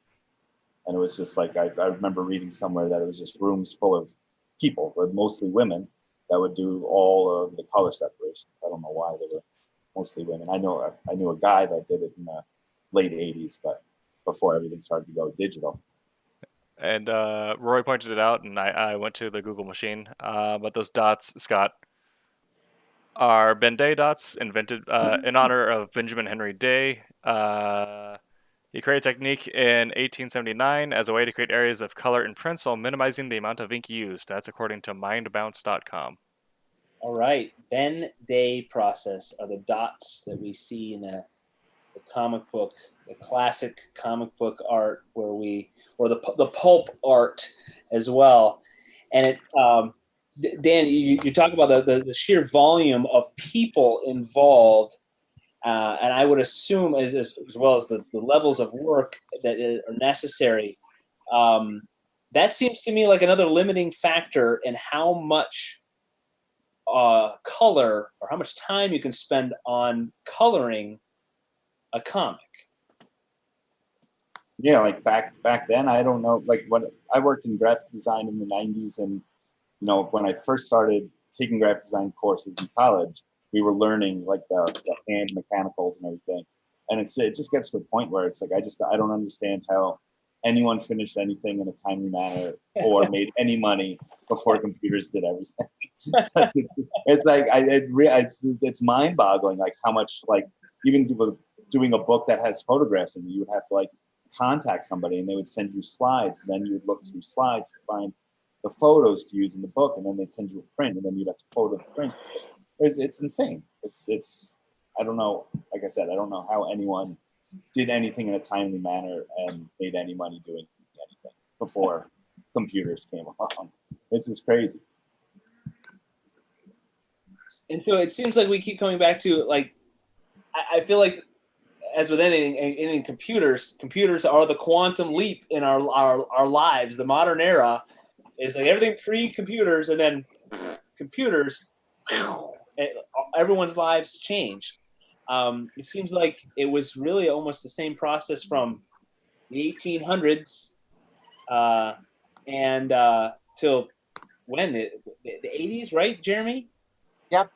And it was just like, I remember reading somewhere that it was just rooms full of people, but mostly women, that would do all of the color separations. I don't know why they were mostly women. I knew a guy that did it in the late 80s, but before everything started to go digital. And Roy pointed it out, and I went to the Google machine. But those dots, Scott, are Ben Day dots, invented in honor of Benjamin Henry Day. He created a technique in 1879 as a way to create areas of color in prints while minimizing the amount of ink used. That's according to mindbounce.com. All right. Ben Day process are the dots that we see in the comic book, the classic comic book art or the pulp art as well. And it, Dan, you talk about the sheer volume of people involved, and I would assume as well as the levels of work that are necessary. That seems to me like another limiting factor in how much color or how much time you can spend on coloring a comic. Yeah, like back then, I don't know. Like when I worked in graphic design in the 90s, and when I first started taking graphic design courses in college, we were learning like the hand mechanicals and everything. And it just gets to a point where it's like I don't understand how anyone finished anything in a timely manner or made any money before computers did everything. It's like it's mind-boggling, like how much, like, even doing a book that has photographs in it, you would have to like contact somebody and they would send you slides, and then you would look through slides to find the photos to use in the book, and then they'd send you a print, and then you'd have to photo the print. It's insane. It's I don't know. Like I said, I don't know how anyone did anything in a timely manner and made any money doing anything before computers came along. It's just crazy. And so it seems like we keep coming back to, like, I feel like, as with anything, computers are the quantum leap in our lives. The modern era is like everything pre-computers, and then computers, everyone's lives changed. It seems like it was really almost the same process from the 1800s and till when? The 80s, right, Jeremy? Yep.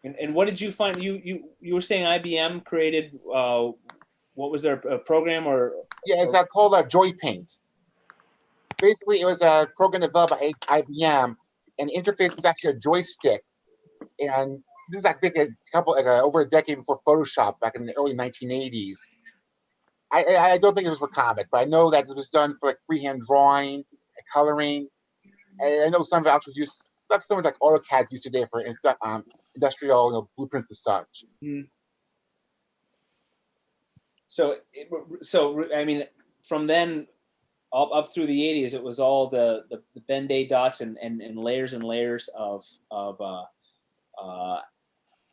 And what did you find? You were saying IBM created, what was their program or? Yeah, it's called Joy Paint. Basically, it was a program developed by IBM, and the interface is actually a joystick. And this is like basically over a decade before Photoshop, back in the early 1980s. I don't think it was for comic, but I know that it was done for like freehand drawing and coloring. And I know some of it actually used stuff similar like AutoCAD's used today for industrial blueprints and such. Mm. So I mean, from then up through the 80s, it was all the Ben Day dots and layers and layers of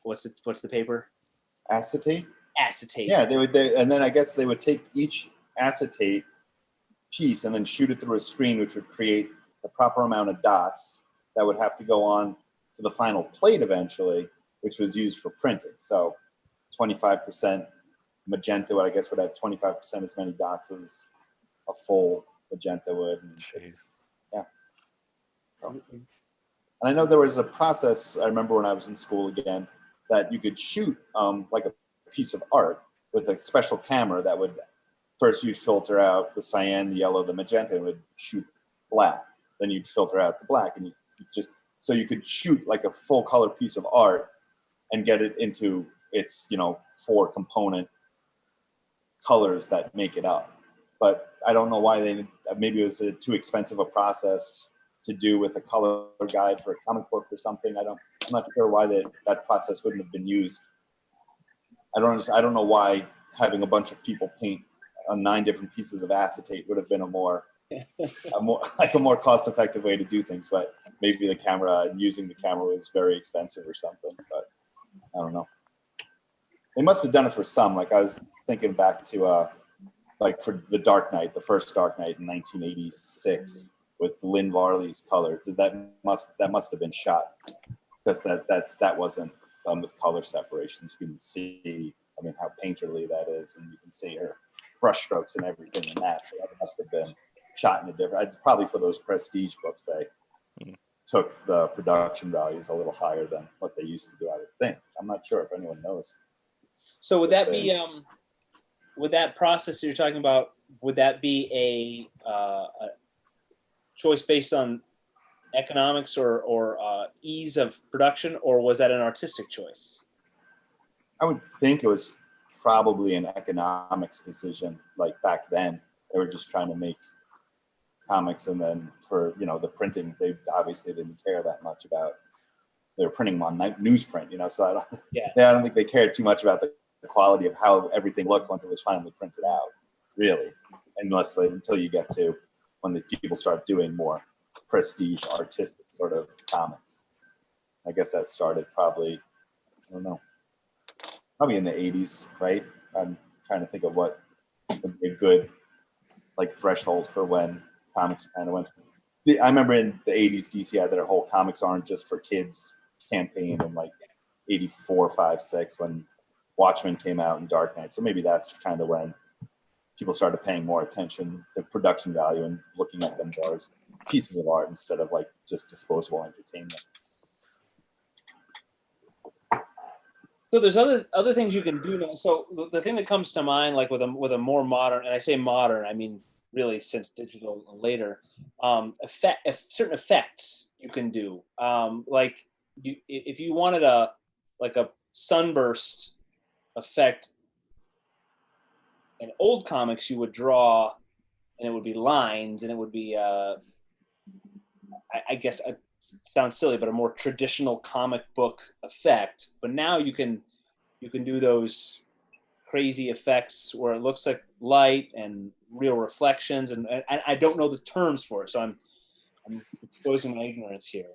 what's the paper? Acetate. Acetate. Yeah, and then I guess they would take each acetate piece and then shoot it through a screen, which would create the proper amount of dots that would have to go on to the final plate eventually, which was used for printing. So 25% magenta, I guess, would have 25% as many dots as a full magenta would. And it's, yeah. So, and I know there was a process, I remember when I was in school again, that you could shoot like a piece of art with a special camera that would, first you'd filter out the cyan, the yellow, the magenta, and would shoot black. Then you'd filter out the black, and you just, so you could shoot like a full color piece of art and get it into its, 4 component colors that make it up. But I don't know why maybe it was a too expensive a process to do with a color guide for a comic book or something. I'm not sure why that process wouldn't have been used. I don't know why having a bunch of people paint on 9 different pieces of acetate would have been a more cost-effective way to do things. But maybe using the camera was very expensive or something. But I don't know. They must have done it for some. Like I was thinking back to like for the Dark Knight, the first Dark Knight in 1986 with Lynn Varley's colors. That must have been shot because that wasn't done with color separations. You can see, how painterly that is, and you can see her brush strokes and everything in that. So that must have been shot in a different. Probably for those prestige books, they took the production values a little higher than what they used to do. I would think. I'm not sure if anyone knows. So would that be would that process you're talking about? Would that be a choice based on economics or ease of production, or was that an artistic choice? I would think it was probably an economics decision. Like back then, they were just trying to make comics, and then for the printing, they obviously didn't care that much about. They were printing them on newsprint, So I don't think they cared too much about the quality of how everything looked once it was finally printed out, really, until you get to when the people start doing more prestige artistic sort of comics. I guess that started probably, I don't know, probably in the 80s, right? I'm trying to think of what would be a good like threshold for when comics kind of went. I remember in the 80s, DC had their whole comics aren't just for kids campaign in like 84, 5, 6 when Watchmen came out and Dark Knight. So maybe that's kind of when people started paying more attention to production value and looking at them more as pieces of art instead of like just disposable entertainment. So there's other things you can do now. So the thing that comes to mind, like with a more modern, and I say modern, I mean really since digital and later, certain effects you can do. Like if you wanted a sunburst effect in old comics, you would draw, and it would be lines, and it would be I guess it sounds silly, but a more traditional comic book effect. But now you can do those crazy effects where it looks like light and real reflections, and I don't know the terms for it, so I'm exposing my ignorance here.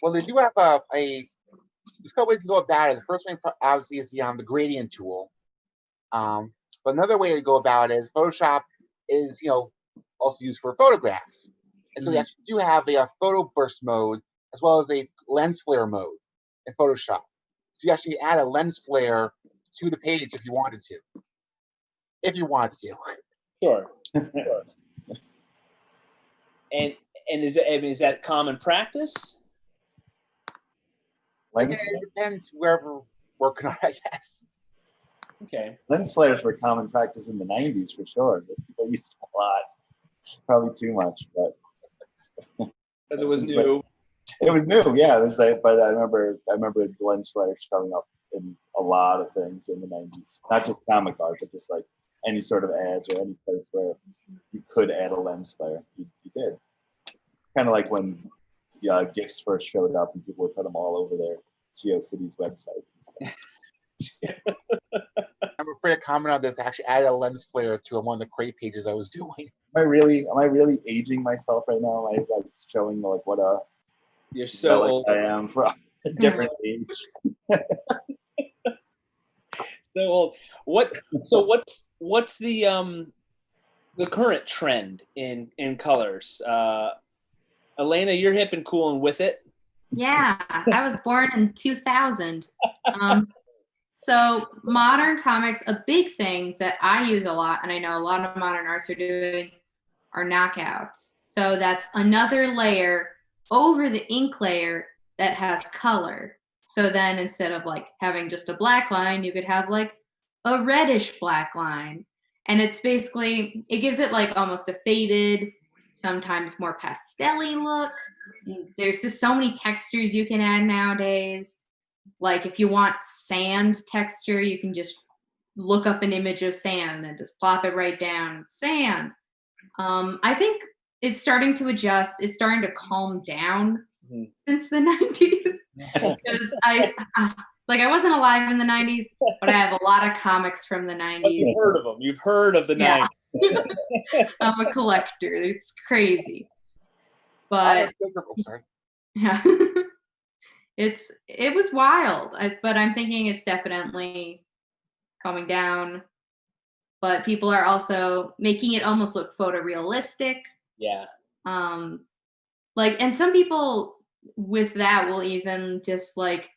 Well, they do have there's a couple ways to go about it. The first way, obviously, is the gradient tool. But another way to go about it is Photoshop is also used for photographs, and so we actually do have a photo burst mode as well as a lens flare mode in Photoshop. So you actually add a lens flare to the page if you wanted to. Sure. And is that common practice? Again, it depends whoever working on it, I guess. Okay. Lens flares were common practice in the 90s for sure. People used a lot, probably too much, but because it was new. It was new, yeah. It was but I remember the lens flares coming up in a lot of things in the 90s. Not just comic art, but just like any sort of ads or any place where you could add a lens flare. You did. Kind of like when GIFs first showed up and people would put them all over their GeoCities websites and stuff. I'm afraid to comment on this. I actually added a lens flare to one of the crate pages I was doing. Am I really aging myself right now? Am I like showing like what a you're so old. I am from a different age. So old. What's the the current trend in colors. Elena, you're hip and cool and with it. Yeah, I was born in 2000. So modern comics, a big thing that I use a lot, and I know a lot of modern artists are doing, are knockouts. So that's another layer over the ink layer that has color. So then instead of like having just a black line, you could have like a reddish black line. And it's basically, it gives it like almost a faded, sometimes more pastel-y look. There's just so many textures you can add nowadays. Like if you want sand texture, you can just look up an image of sand and just plop it right down. It's sand. I think it's starting to adjust. It's starting to calm down since the 90s. Because I wasn't alive in the 90s, but I have a lot of comics from the 90s. You've heard of them. You've heard of the 90s. I'm a collector. It's crazy. But yeah. It was wild, but I'm thinking it's definitely calming down. But people are also making it almost look photorealistic. Yeah. And some people with that will even just like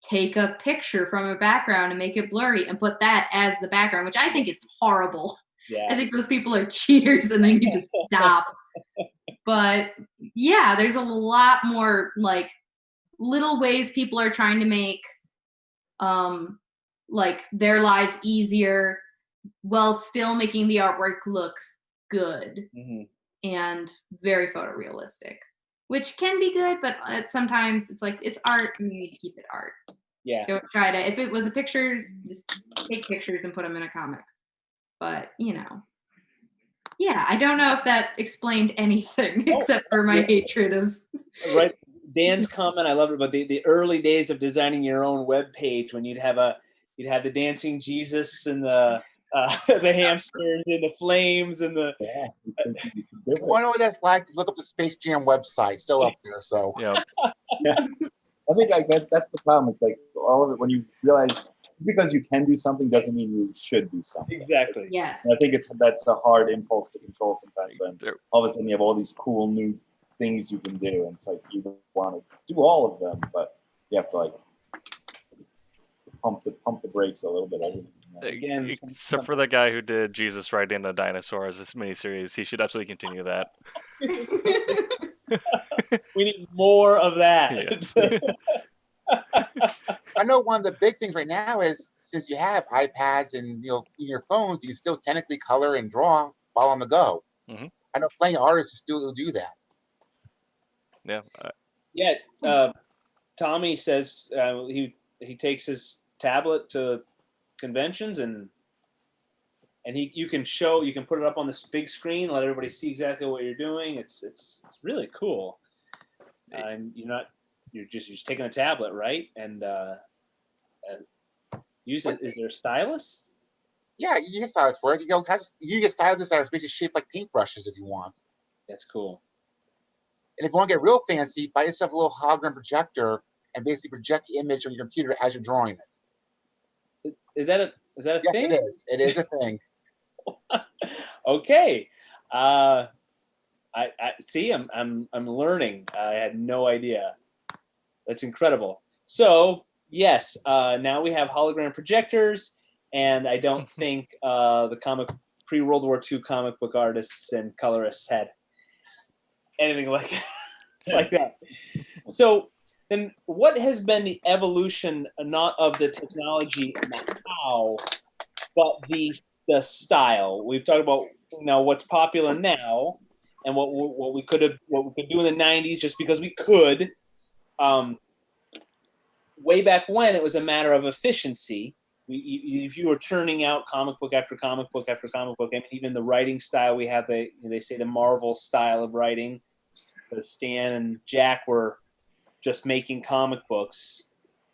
take a picture from a background and make it blurry and put that as the background, which I think is horrible. Yeah. I think those people are cheaters and they need to stop. But yeah, there's a lot more like little ways people are trying to make like their lives easier while still making the artwork look good and very photorealistic, which can be good, but sometimes it's like it's art and you need to keep it art. Yeah. Don't try to, if it was a pictures, just take pictures and put them in a comic. But yeah, I don't know if that explained anything except for my hatred of right. Dan's comment, I loved it, about the early days of designing your own web page when you'd have the dancing Jesus and the hamsters and the flames and the. Yeah. You want to know what that's like? Look up the Space Jam website, still up there. So Yeah. I think like that's the problem. It's like all of it when you realize because you can do something doesn't mean you should do something. Exactly. Yes. And I think that's a hard impulse to control sometimes. When all of a sudden you have all these cool new things you can do, and it's like you want to do all of them, but you have to like pump the brakes a little bit. Again, except for the guy who did Jesus riding the dinosaurs, this miniseries, he should absolutely continue that. We need more of that. Yes. I know one of the big things right now is since you have iPads and in your phones, you can still technically color and draw while on the go. Mm-hmm. I know plenty of artists still do that. Yeah. Yeah. Tommy says he takes his tablet to conventions and you can put it up on this big screen, let everybody see exactly what you're doing. It's really cool. And you're just taking a tablet, right? And use it. Is there a stylus? Yeah, you get stylus for it. You get styluses that are basically shaped like paintbrushes if you want. That's cool. And if you want to get real fancy, buy yourself a little hologram projector and basically project the image on your computer as you're drawing it. Is that a thing? Yes, it is. It is a thing. Okay. I see. I'm learning. I had no idea. That's incredible. So yes, now we have hologram projectors, and I don't think the pre-World War II comic book artists and colorists had anything like that. So then, what has been the evolution not of the technology and the how, but the style? We've talked about what's popular now and what we could do in the 90s just because we could. Way back when, it was a matter of efficiency. If you were churning out comic book after comic book after comic book, I mean, even the writing style we have, they say the Marvel style of writing. Stan and Jack were just making comic books.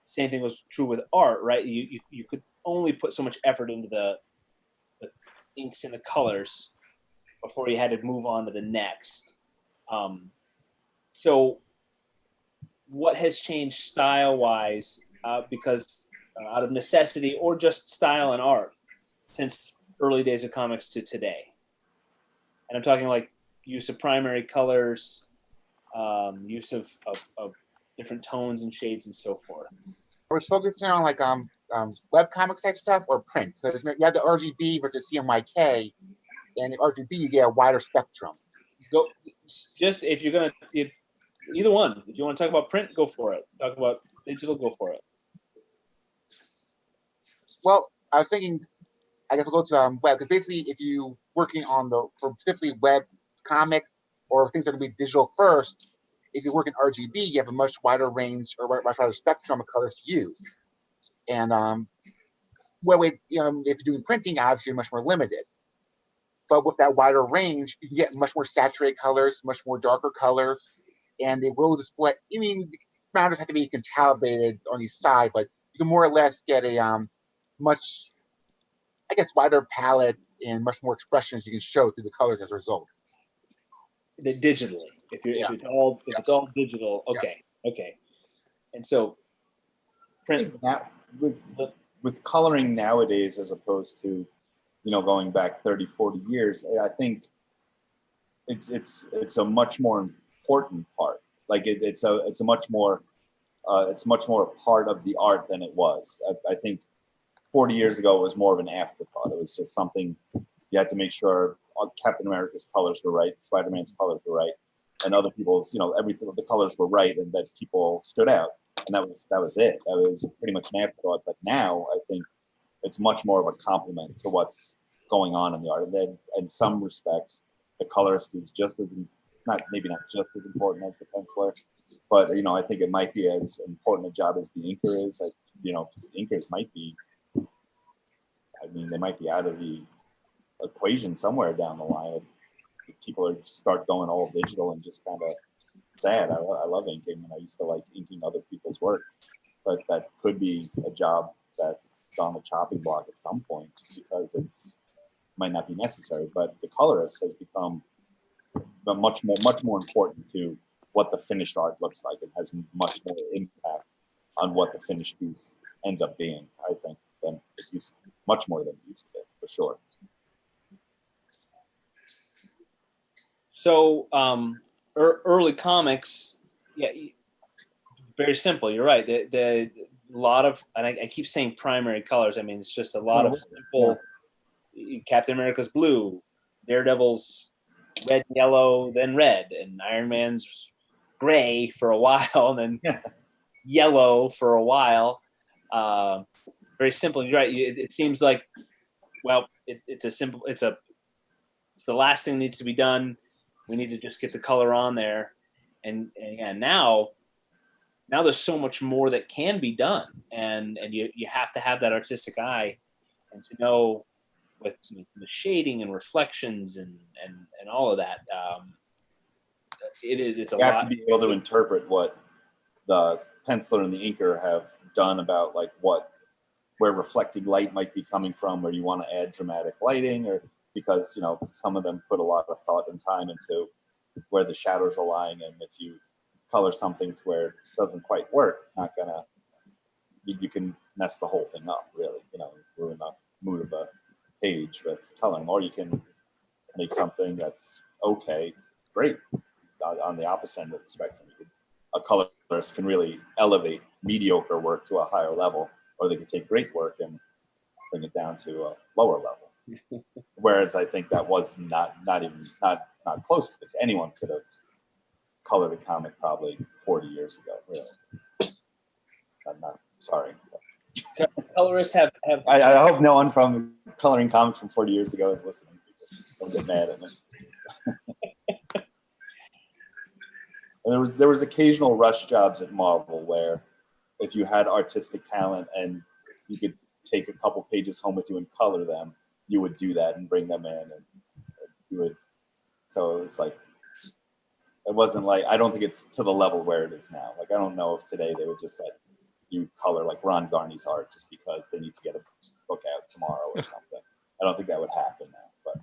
Same thing was true with art, right? You could only put so much effort into the inks and the colors before you had to move on to the next. So what has changed style-wise because out of necessity or just style and art since early days of comics to today? and I'm talking like use of primary colors, use of different tones and shades and so forth. I was focusing on like web comics type stuff or print, because you have the RGB versus CMYK, and the RGB you get a wider spectrum. Go just if you're gonna either one. If you want to talk about print, go for it. Talk about digital, go for it. Well, I was thinking, I guess we'll go to web, because basically if you working on for specifically web comics or things that are going to be digital first, if you work in RGB, you have a much wider range or much wider spectrum of colors to use. And if you're doing printing, obviously you're much more limited. But with that wider range, you can get much more saturated colors, much more darker colors, and they will display. I mean, the counters have to be calibrated on each side, but you can more or less get a much, I guess, wider palette and much more expressions you can show through the colors as a result. Digitally, if it's all digital, okay. And so, print with coloring nowadays, as opposed to, going back 30, 40 years, I think it's a much more important part. Like it's a much more a part of the art than it was. I think 40 years ago it was more of an afterthought. It was just something you had to make sure Captain America's colors were right, Spider-Man's colors were right, and other people's, everything, the colors were right, and that people stood out, and that was it. That was pretty much an afterthought. But now I think it's much more of a compliment to what's going on in the art. And then in some respects, the colorist is just as maybe not just as important as the penciler, but I think it might be as important a job as the inker is. Because inkers might be, they might be out of the equation somewhere down the line. People start going all digital and just kind of sad. I love inking, and I used to like inking other people's work, but that could be a job that's on the chopping block at some point, just because it's might not be necessary. But the colorist has become much more important to what the finished art looks like. It has much more impact on what the finished piece ends up being, I think, than it's used, much more than it used to, for sure. So early comics, very simple. You're right. The lot of, and I keep saying primary colors. I mean, it's just a lot of simple. Captain America's blue, Daredevil's red, yellow, then red, and Iron Man's gray for a while, and then yellow for a while. Very simple. You're right. It seems like, it's the last thing that needs to be done. We need to just get the color on there, and now there's so much more that can be done, and you have to have that artistic eye, and to know with the shading and reflections and all of that. It's a lot. You have to be able to interpret what the penciler and the inker have done about like where reflecting light might be coming from, where you want to add dramatic lighting, or because some of them put a lot of thought and time into where the shadows are lying, and if you color something to where it doesn't quite work, it's not gonna. You can mess the whole thing up, really. Ruin the mood of a page with coloring, or you can make something that's okay, great. On the opposite end of the spectrum, a colorist can really elevate mediocre work to a higher level, or they can take great work and bring it down to a lower level. Whereas I think that was not close to it. Anyone could have colored a comic probably 40 years ago. Really, I'm not sorry. Colorists have. I hope no one from coloring comics from 40 years ago is listening. Don't get mad at me. And there was occasional rush jobs at Marvel where if you had artistic talent and you could take a couple pages home with you and color them, you would do that and bring them in, and you would. So it was like, it wasn't like, I don't think it's to the level where it is now. Like, I don't know if today they would just let you color like Ron Garney's art just because they need to get a book out tomorrow or something. I don't think that would happen now. But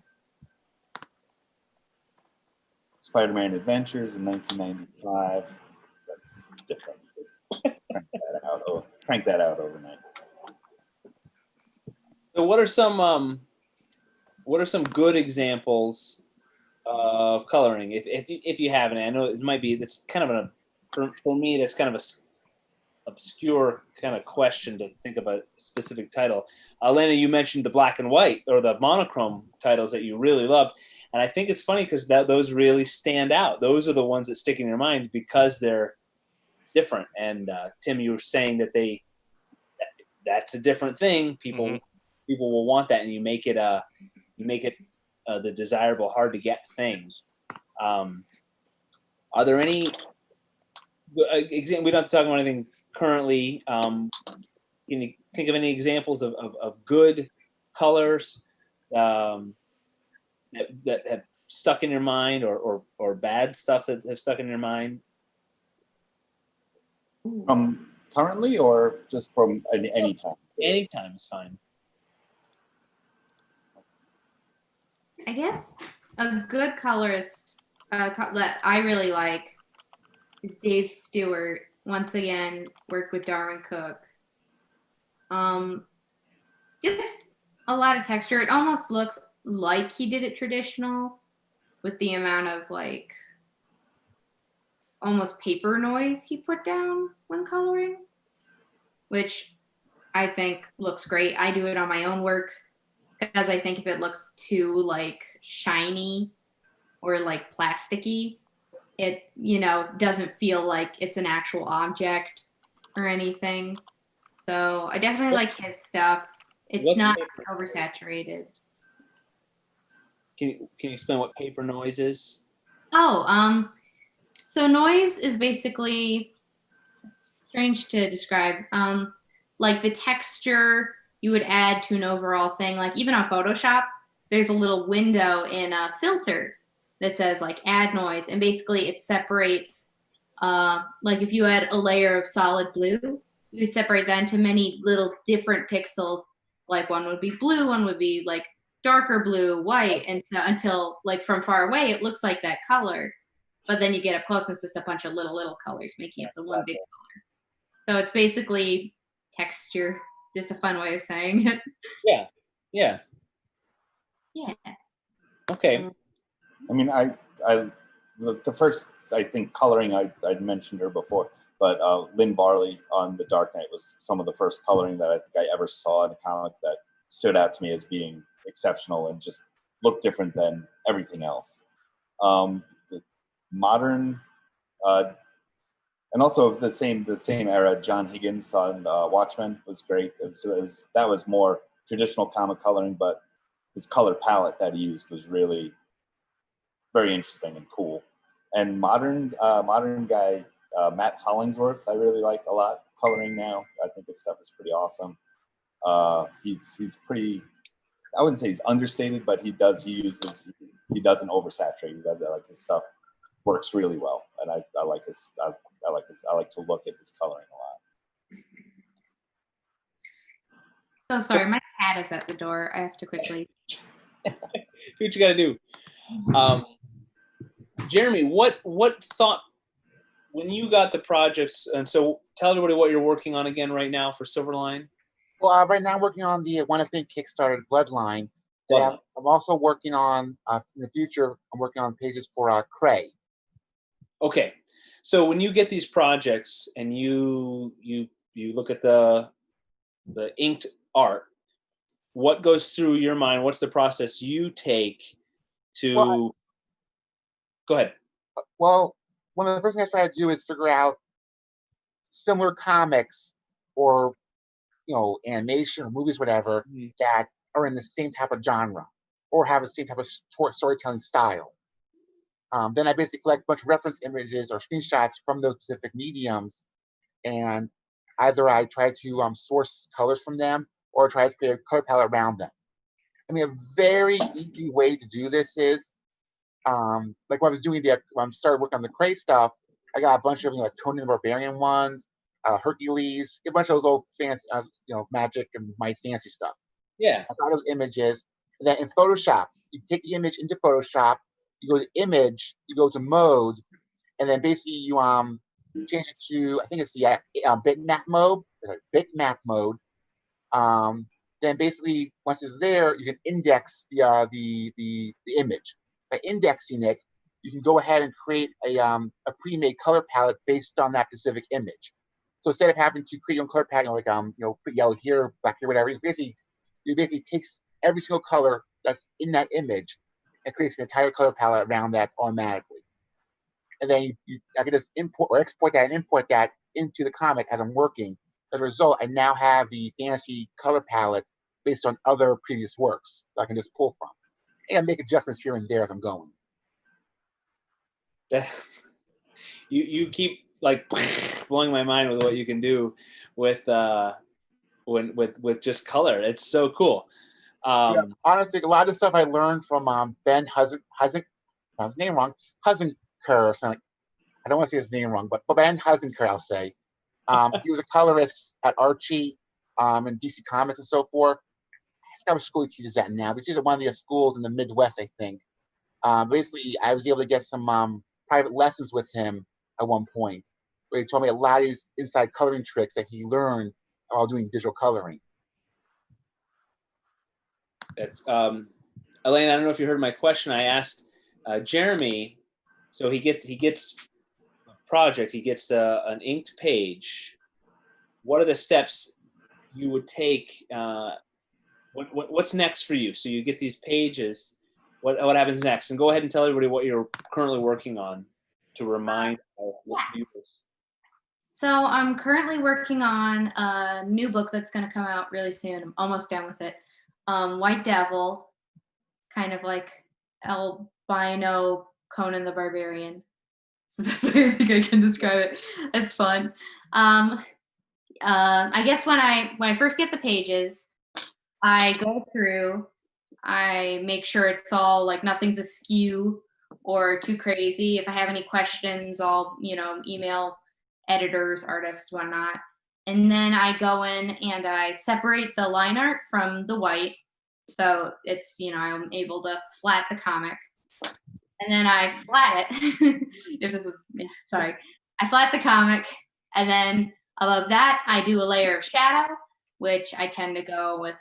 Spider-Man Adventures in 1995, that's different. Crank that out overnight. So what are some good examples of coloring, if you have any. I know it might be, that's kind of for me, that's kind of a obscure kind of question to think of a specific title. Elena, you mentioned the black and white or the monochrome titles that you really loved. And I think it's funny because those really stand out. Those are the ones that stick in your mind because they're different. And Tim, you were saying that that's a different thing. People will want that, and you make it the desirable, hard to get thing. Are there any? We don't have to talk about anything currently. Can you think of any examples of good colors that have stuck in your mind, or bad stuff that have stuck in your mind? From currently, or just from any time? Any time is fine. I guess a good colorist that I really like is Dave Stewart. Once again, worked with Darwin Cook. Just a lot of texture. It almost looks like he did it traditional, with the amount of like almost paper noise he put down when coloring, which I think looks great. I do it on my own work because I think if it looks too like shiny or like plasticky, it, doesn't feel like it's an actual object or anything. So I definitely like his stuff. It's not oversaturated. Can you explain what paper noise is? So noise is basically, strange to describe, like the texture you would add to an overall thing. Like even on Photoshop, there's a little window in a filter that says like add noise, and basically it separates, like if you had a layer of solid blue, you would separate that into many little different pixels. Like one would be blue, one would be like darker blue, white, and so until like from far away it looks like that color, but then you get up close and it's just a bunch of little colors making up the one big color. So it's basically texture, just a fun way of saying it. Yeah. Okay. I mean, the first, I think, coloring I'd mentioned her before, but Lynn Barley on The Dark Knight was some of the first coloring that I think I ever saw in a comic that stood out to me as being exceptional and just looked different than everything else. The modern, and also of the same era, John Higgins on Watchmen was great. That was more traditional comic coloring, but his color palette that he used was really very interesting and cool. And modern guy Matt Hollingsworth, I really like a lot coloring now. I think his stuff is pretty awesome. He's pretty, I wouldn't say he's understated, but he doesn't oversaturate. Like his stuff works really well, and I like to look at his coloring a lot. So sorry, my cat is at the door. I have to quickly. Do what you got to do. Jeremy, what thought when you got the projects? And so tell everybody what you're working on again right now for Silverline. Well, right now I'm working on the one that's being kickstarted, Bloodline. I'm also working on, in the future, I'm working on pages for Cray. Okay. So when you get these projects and you look at the inked art, what goes through your mind? What's the process you take to... Go ahead. Well, one of the first things I try to do is figure out similar comics or, animation or movies, whatever, that are in the same type of genre or have the same type of storytelling style. Then I basically collect a bunch of reference images or screenshots from those specific mediums, and either I try to source colors from them or try to create a color palette around them. I mean, a very easy way to do this is, like when I was doing when I started working on the Cray stuff, I got a bunch of Conan the Barbarian ones, Hercules, a bunch of those old fancy, magic and might fancy stuff. Yeah. I got those images, and then in Photoshop, you take the image into Photoshop, you go to image, you go to mode, and then basically you change it to, I think it's the bitmap mode. Bitmap mode. Then basically once it's there, you can index the image. by indexing it, you can go ahead and create a pre-made color palette based on that specific image. So instead of having to create your own color palette, like put yellow here, black here, whatever, you basically takes every single color that's in that image and creates an entire color palette around that automatically. And then I can just import or export that and import that into the comic as I'm working. As a result, I now have the fantasy color palette based on other previous works that I can just pull from. And make adjustments here and there as I'm going. You keep like blowing my mind with what you can do with just color. It's so cool. Yeah, honestly, a lot of the stuff I learned from Ben Huizenga, his name wrong, Huizenga or something. I don't want to say his name wrong, but Ben Huizenga, I'll say. He was a colorist at Archie and DC Comics and so forth. I forgot what school he teaches at now, but he's at one of the schools in the Midwest, I think. Basically, I was able to get some private lessons with him at one point, where he told me a lot of these inside coloring tricks that he learned while doing digital coloring. Elena, I don't know if you heard my question. I asked Jeremy, so he gets a project, he gets an inked page. What are the steps you would take? What's next for you? So you get these pages. What happens next? And go ahead and tell everybody what you're currently working on to remind viewers. So I'm currently working on a new book that's going to come out really soon. I'm almost done with it. White Devil. It's kind of like albino Conan the Barbarian. It's the best way I think I can describe it. It's fun. I guess when I first get the pages, I go through, I make sure it's all like nothing's askew or too crazy. If I have any questions, I'll email editors, artists, whatnot. And then I go in and I separate the line art from the white. So it's, I'm able to flat the comic. And then I flat it. I flat the comic. And then above that, I do a layer of shadow, which I tend to go with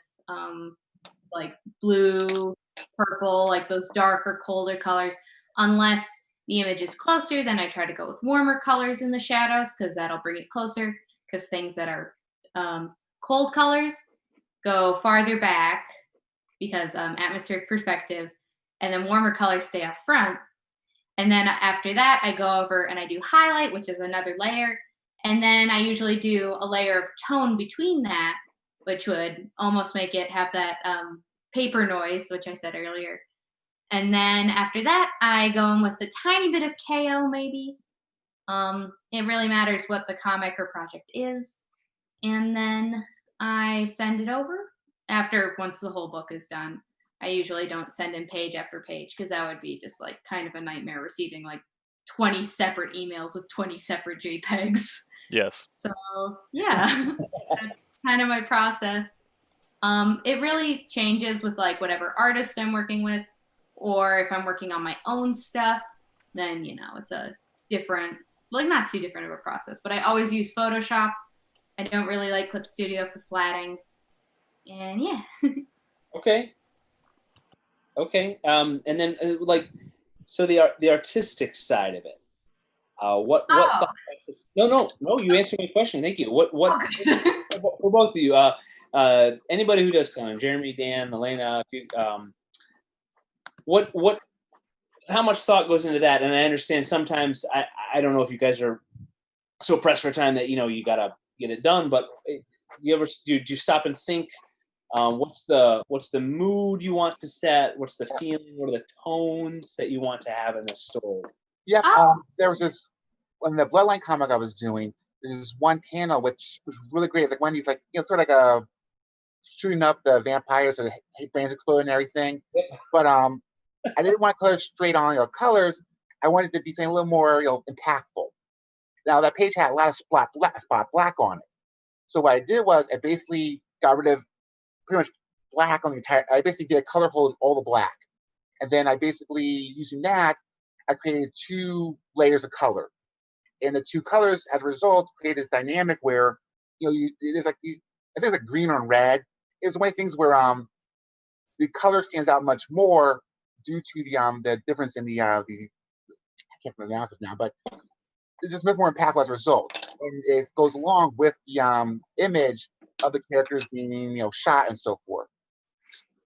like blue, purple, like those darker, colder colors. Unless the image is closer, then I try to go with warmer colors in the shadows because that'll bring it closer. Because things that are cold colors go farther back because atmospheric perspective, and then warmer colors stay up front. And then after that, I go over and I do highlight, which is another layer. And then I usually do a layer of tone between that, which would almost make it have that paper noise, which I said earlier. And then after that, I go in with a tiny bit of KO, maybe. It really matters what the comic or project is. And then I send it over once the whole book is done. I usually don't send in page after page because that would be just like kind of a nightmare receiving like 20 separate emails with 20 separate JPEGs. Yes. So yeah, that's kind of my process. It really changes with like whatever artist I'm working with, or if I'm working on my own stuff, then it's a different, like not too different of a process. But I always use Photoshop. I don't really like Clip Studio for flatting, and yeah. Okay. And then so the artistic side of it. What? No. You answered my question. Thank you. What? Okay. For both of you, anybody who does coloring, Jeremy, Dan, Elena, what? How much thought goes into that? And I understand sometimes I don't know if you guys are so pressed for time that you gotta get it done. But do you stop and think? What's the mood you want to set? What's the feeling? What are the tones that you want to have in this story? Yeah, there was this, when the Bloodline comic I was doing, there's this one panel which was really great. It's like one of these, like, sort of like a shooting up the vampires or the hate brains explode and everything. But I didn't want to color straight on colors. I wanted to be saying a little more impactful. Now that page had a lot of spot black on it. So what I did was I basically got rid of pretty much black on the entire. I basically did a color hold in all the black, and then I basically using that I created 2 layers of color, and the 2 colors as a result created this dynamic where there's like I think it's like green on red. It's one of these things where the color stands out much more due to the difference in the I can't pronounce this now, but it's just much more impactful as a result, and it goes along with the image of the characters being shot and so forth,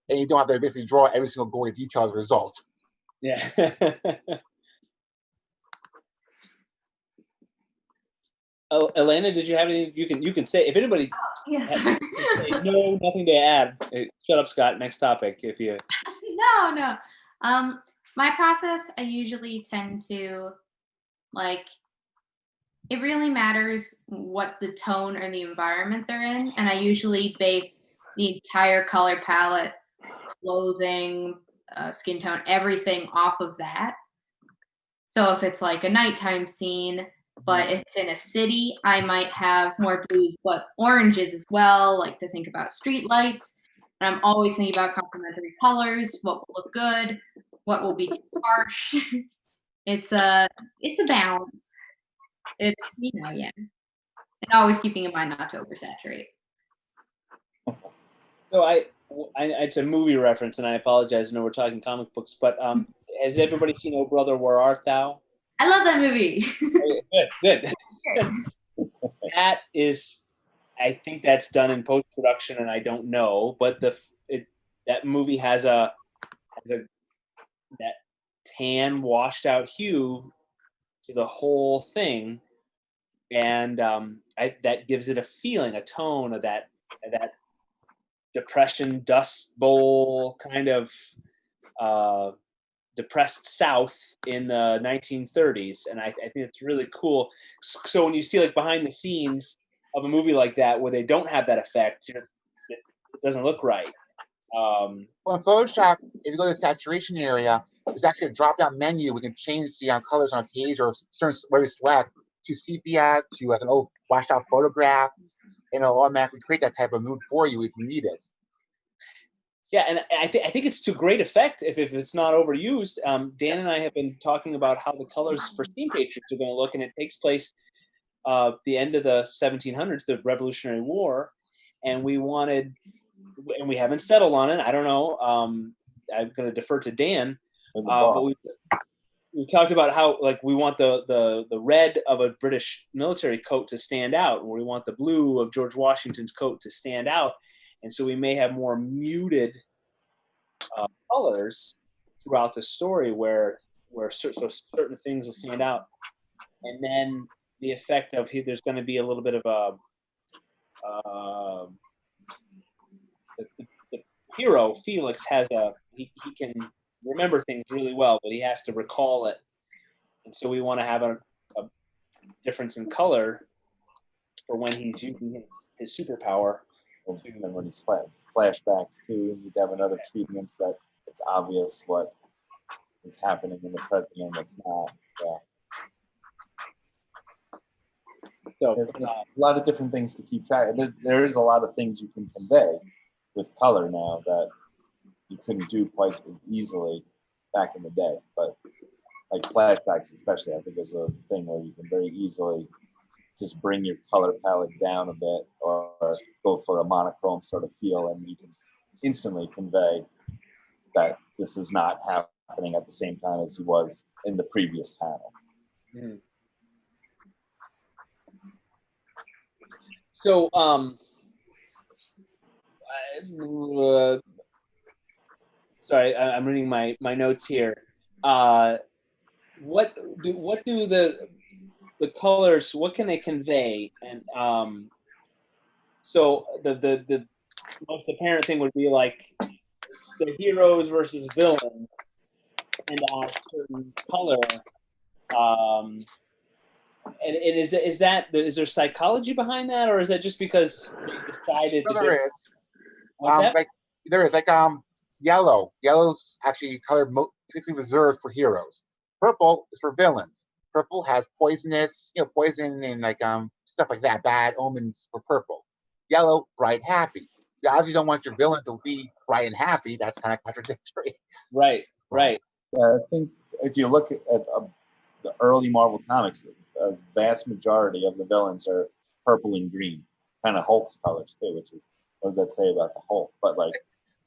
and you don't have to basically draw every single gory detail as a result. Yeah. Oh, Elena, did you have anything you can say? If anybody Yes. no, nothing to add. Shut up, Scott. Next topic. If you No. My process, I usually tend to it really matters what the tone or the environment they're in, and I usually base the entire color palette, clothing, skin tone, everything off of that. So if it's like a nighttime scene, but if it's in a city, I might have more blues, but oranges as well, like to think about street lights. And I'm always thinking about complementary colors, what will look good, what will be too harsh. It's a balance. It's yeah. And always keeping in mind not to oversaturate. So it's a movie reference, and I apologize. I know we're talking comic books, but has everybody seen Oh Brother, Where Art Thou? I love that movie. Good. That is, I think that's done in post production, and I don't know, but that movie has that tan washed out hue to the whole thing, and that gives it a feeling, a tone of that Depression Dust Bowl kind of depressed South in the 1930s, and I think it's really cool. So when you see like behind the scenes of a movie like that where they don't have that effect, it doesn't look right. Well, in Photoshop, if you go to the saturation area, there's actually a drop-down menu. We can change the colors on a page or certain where we select to sepia, to like an old washed-out photograph, and it'll automatically create that type of mood for you if you need it. Yeah, and I think it's to great effect if it's not overused. Dan and I have been talking about how the colors for Steam Patriots are going to look, and it takes place the end of the 1700s, the Revolutionary War, and we haven't settled on it. I don't know. I'm going to defer to Dan, but we talked about how we want the red of a British military coat to stand out, or we want the blue of George Washington's coat to stand out. And so we may have more muted colors throughout the story where certain things will stand out. And then the effect of there's going to be a little bit of the hero, Felix, he can remember things really well, but he has to recall it. And so we want to have a difference in color for when he's using his superpower. And then when he's flashbacks too, you have another treatment that it's obvious what is happening in the present and what's not. Yeah. So there's a lot of different things to keep track of. There is a lot of things you can convey with color now that you couldn't do quite as easily back in the day. But like flashbacks especially, I think there's a thing where you can very easily just bring your color palette down a bit or go for a monochrome sort of feel, and you can instantly convey that this is not happening at the same time as he was in the previous panel. So sorry, I'm reading my notes here. What do the colors, what can they convey? And so the most apparent thing would be like the heroes versus villains, and a certain color. And is there psychology behind that, or is that just because they decided? So there is. What's that? There is yellow. Yellow's actually color basically reserved for heroes. Purple is for villains. Purple has poisonous, poison and stuff like that. Bad omens for purple. Yellow, bright, happy. You obviously don't want your villain to be bright and happy. That's kind of contradictory. Right. Yeah, I think if you look at the early Marvel comics, a vast majority of the villains are purple and green, kind of Hulk's colors too, which is, what does that say about the Hulk? But like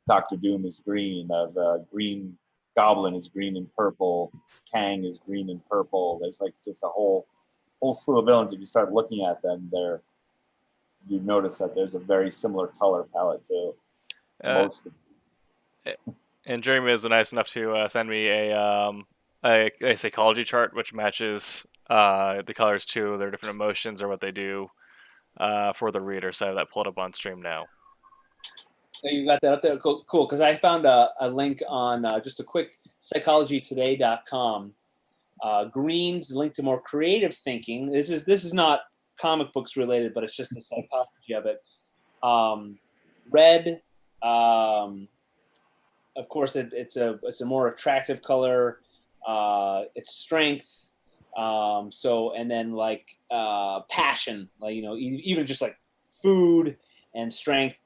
Doctor Doom is green, the Green Goblin is green and purple, Kang is green and purple. There's like just a whole slew of villains. If you start looking at them, you notice that there's a very similar color palette to most of them. And Jeremy was nice enough to send me a psychology chart which matches the colors to their different emotions or what they do for the reader. So I have that pulled up on stream now. You got that up there? Cool, because I found a link on just a quick psychologytoday.com. Green's linked to more creative thinking. This is not comic books related, but it's just the psychology of it. Red, of course, it's a more attractive color. It's strength. And then like passion, like even just like food and strength.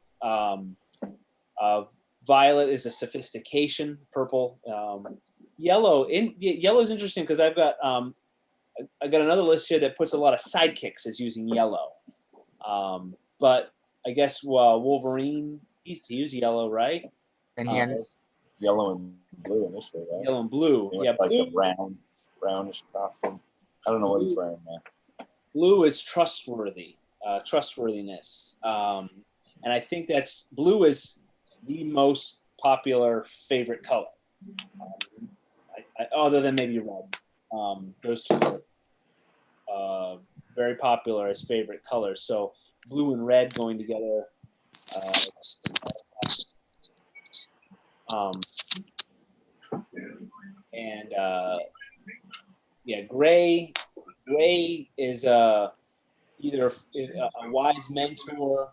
Violet is a sophistication. Purple, yellow. Yellow is interesting because I got another list here that puts a lot of sidekicks as using yellow. But I guess Wolverine, he used yellow, right? And he has yellow and blue initially, right? Yellow and blue. Like the brownish costume. I don't know what he's wearing there. Blue is trustworthy, trustworthiness. And I think blue is the most popular favorite color, other than maybe red. Those two are very popular as favorite colors. So blue and red going together. Gray. Gray is either a wise mentor.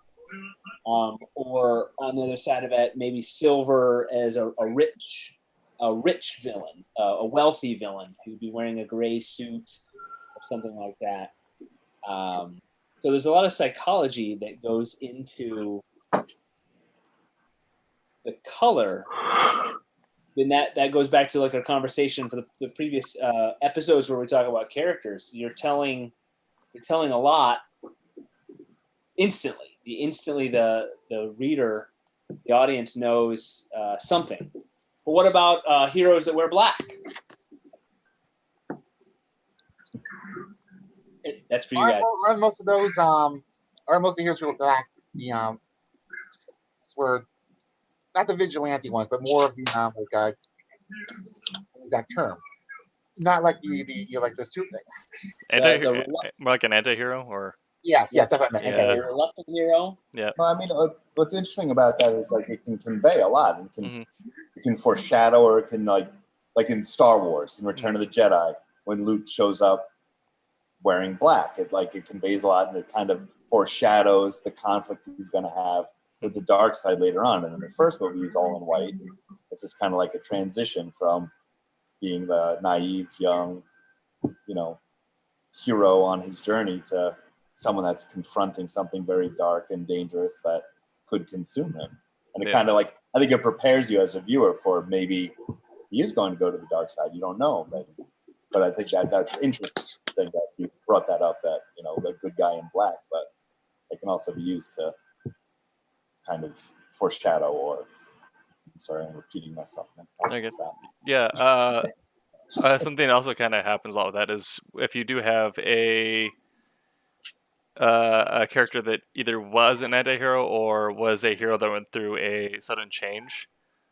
Or on the other side of it, maybe silver as a rich villain, a wealthy villain who'd be wearing a gray suit or something like that. So there's a lot of psychology that goes into the color. Then that goes back to like our conversation for the previous episodes where we talk about characters. You're telling a lot instantly. Instantly, the reader, the audience knows something. But what about heroes that wear black? That's for you guys. Are most of those are most of the heroes who are black? Were not the vigilante ones, but more of the that term. Not like the like the suit thing. More like an anti-hero, or yes, that's what I meant. Yeah. A reluctant hero. Yeah. Well, I mean, what's interesting about that is like it can convey a lot. It can foreshadow, or it can like in Star Wars, in Return of the Jedi, when Luke shows up wearing black, it conveys a lot, and it kind of foreshadows the conflict he's going to have with the dark side later on. And in the first movie, he was all in white. It's just kind of like a transition from being the naive young, hero on his journey to someone that's confronting something very dark and dangerous that could consume him. And it kind of like, I think it prepares you as a viewer for maybe he is going to go to the dark side. You don't know, but I think that's interesting that you brought that up, that, the good guy in black, but it can also be used to kind of foreshadow or, sorry, I'm repeating myself. Yeah. Something also kind of happens a lot with that is if you do have a character that either was an anti-hero or was a hero that went through a sudden change,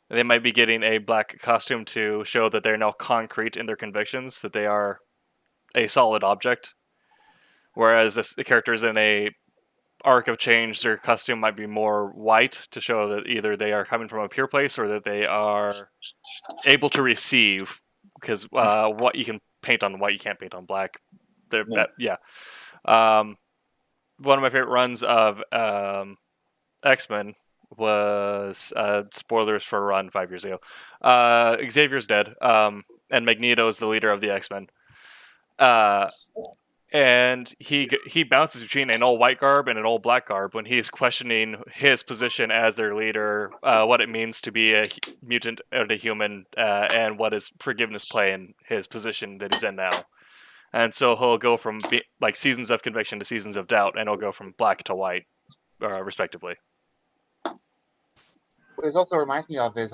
they might be getting a black costume to show that they're now concrete in their convictions, that they are a solid object. Whereas if the character is in a arc of change, their costume might be more white to show that either they are coming from a pure place or that they are able to receive, because what you can paint on white, you can't paint on black. One of my favorite runs of X-Men was spoilers for a run 5 years ago. Xavier's dead, and Magneto's the leader of the X-Men. And he bounces between an all white garb and an all black garb when he's questioning his position as their leader, what it means to be a mutant and a human, and what his forgiveness play in his position that he's in now. And so he'll go from like seasons of conviction to seasons of doubt, and he'll go from black to white, respectively. What it also reminds me of is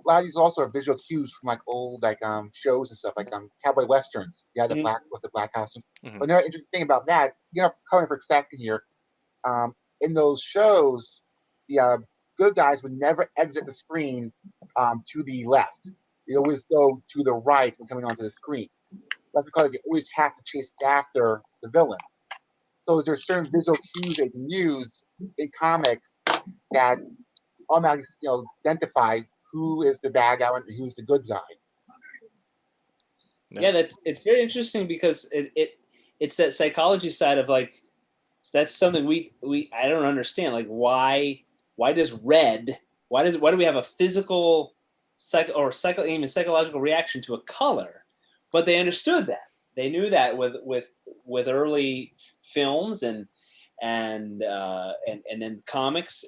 lot of these also are visual cues from like old shows and stuff like cowboy westerns. Yeah, the Mhm. black with the black costume. Mhm. But another interesting thing about that, coloring for a second here. In those shows, the good guys would never exit the screen to the left. They always go to the right when coming onto the screen. That's because they always have to chase after the villains. So there's certain visual cues they can use in comics that automatically identify who is the bad guy and who's the good guy. Yeah, it's very interesting because it's that psychology side of like that's something we I don't understand. Like why does red why do we have a physical even psychological reaction to a color? But they understood that. They knew that with early films and then comics,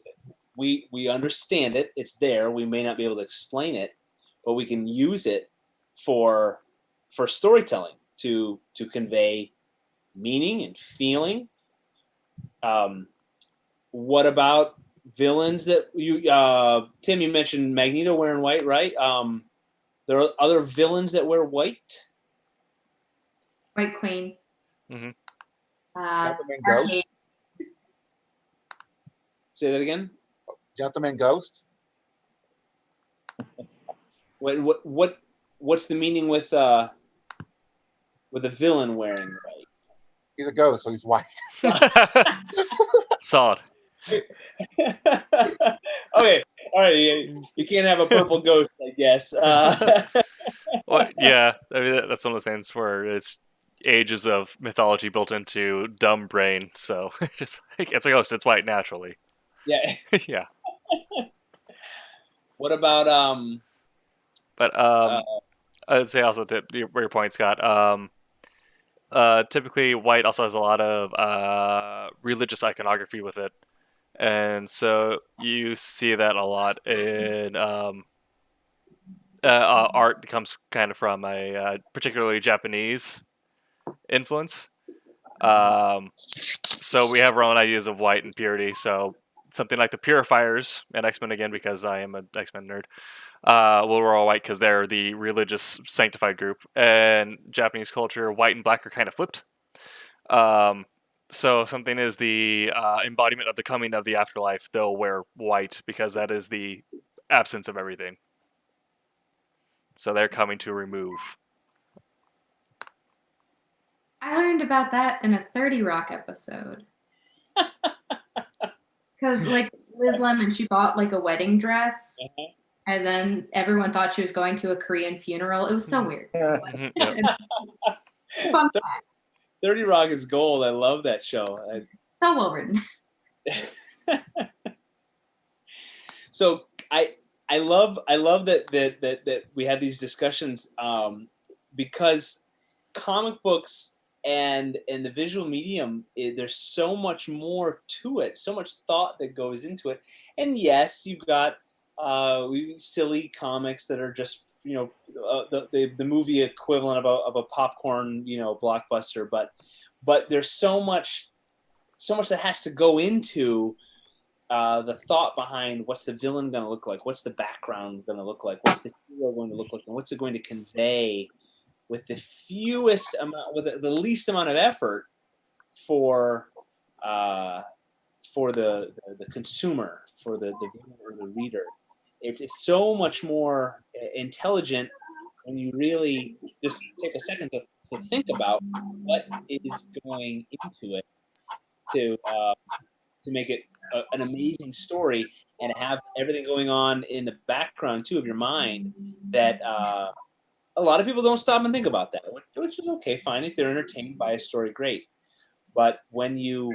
we understand it. It's there. We may not be able to explain it, but we can use it for storytelling to convey meaning and feeling. What about villains that you Tim, you mentioned Magneto wearing white, right? There are other villains that wear white. White Queen. Mhm. Gentleman Ghost. Say that again. Gentleman Ghost. What's the meaning with a villain wearing white? He's a ghost, so he's white. Solid. Okay, all right. You can't have a purple ghost, I guess. Well, yeah, I mean that's one of those things where it's ages of mythology built into dumb brain. So just it's a ghost. It's white naturally. Yeah. Yeah. What about But I'd say also to your point, Scott. Typically, white also has a lot of religious iconography with it, and so you see that a lot in art. Comes kind of from a particularly Japanese influence. So we have our own ideas of white and purity. So something like the Purifiers and X-Men, again, because I am an X-Men nerd, will wear all white because they're the religious sanctified group. And Japanese culture, white and black are kind of flipped. So something is the embodiment of the coming of the afterlife, they'll wear white because that is the absence of everything. So they're coming to remove. I learned about that in a 30 Rock episode. Because, like, Liz Lemon, she bought, like, a wedding dress, and then everyone thought she was going to a Korean funeral. It was so weird. Yep. Fun fact. 30 Rock is gold. I love that show. So well written. So I love that we have these discussions because comic books and the visual medium, there's so much more to it, so much thought that goes into it. And yes, you've got silly comics that are just the movie equivalent of a popcorn blockbuster, but there's so much that has to go into the thought behind what's the villain going to look like, what's the background going to look like, what's the hero going to look like, and what's it going to convey with the least amount of effort for the consumer, for the viewer or the reader. It's so much more intelligent when you really just take a second to think about what is going into it to make it an amazing story and have everything going on in the background too of your mind that a lot of people don't stop and think about that, which is okay, fine. If they're entertained by a story, great. But when you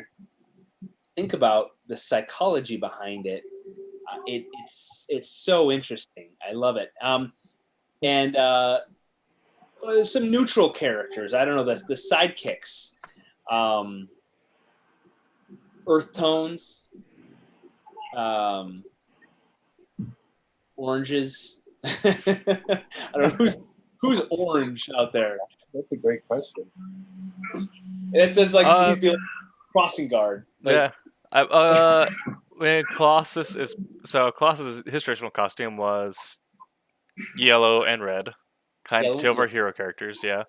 think about the psychology behind it, it's so interesting. I love it. And some neutral characters. I don't know, the sidekicks. Earth tones. Oranges. I don't know who's orange out there. That's a great question. It says like he'd be like crossing guard. Like, yeah. When Colossus his traditional costume was yellow and red. Kind of Yellow two of our hero characters, yeah.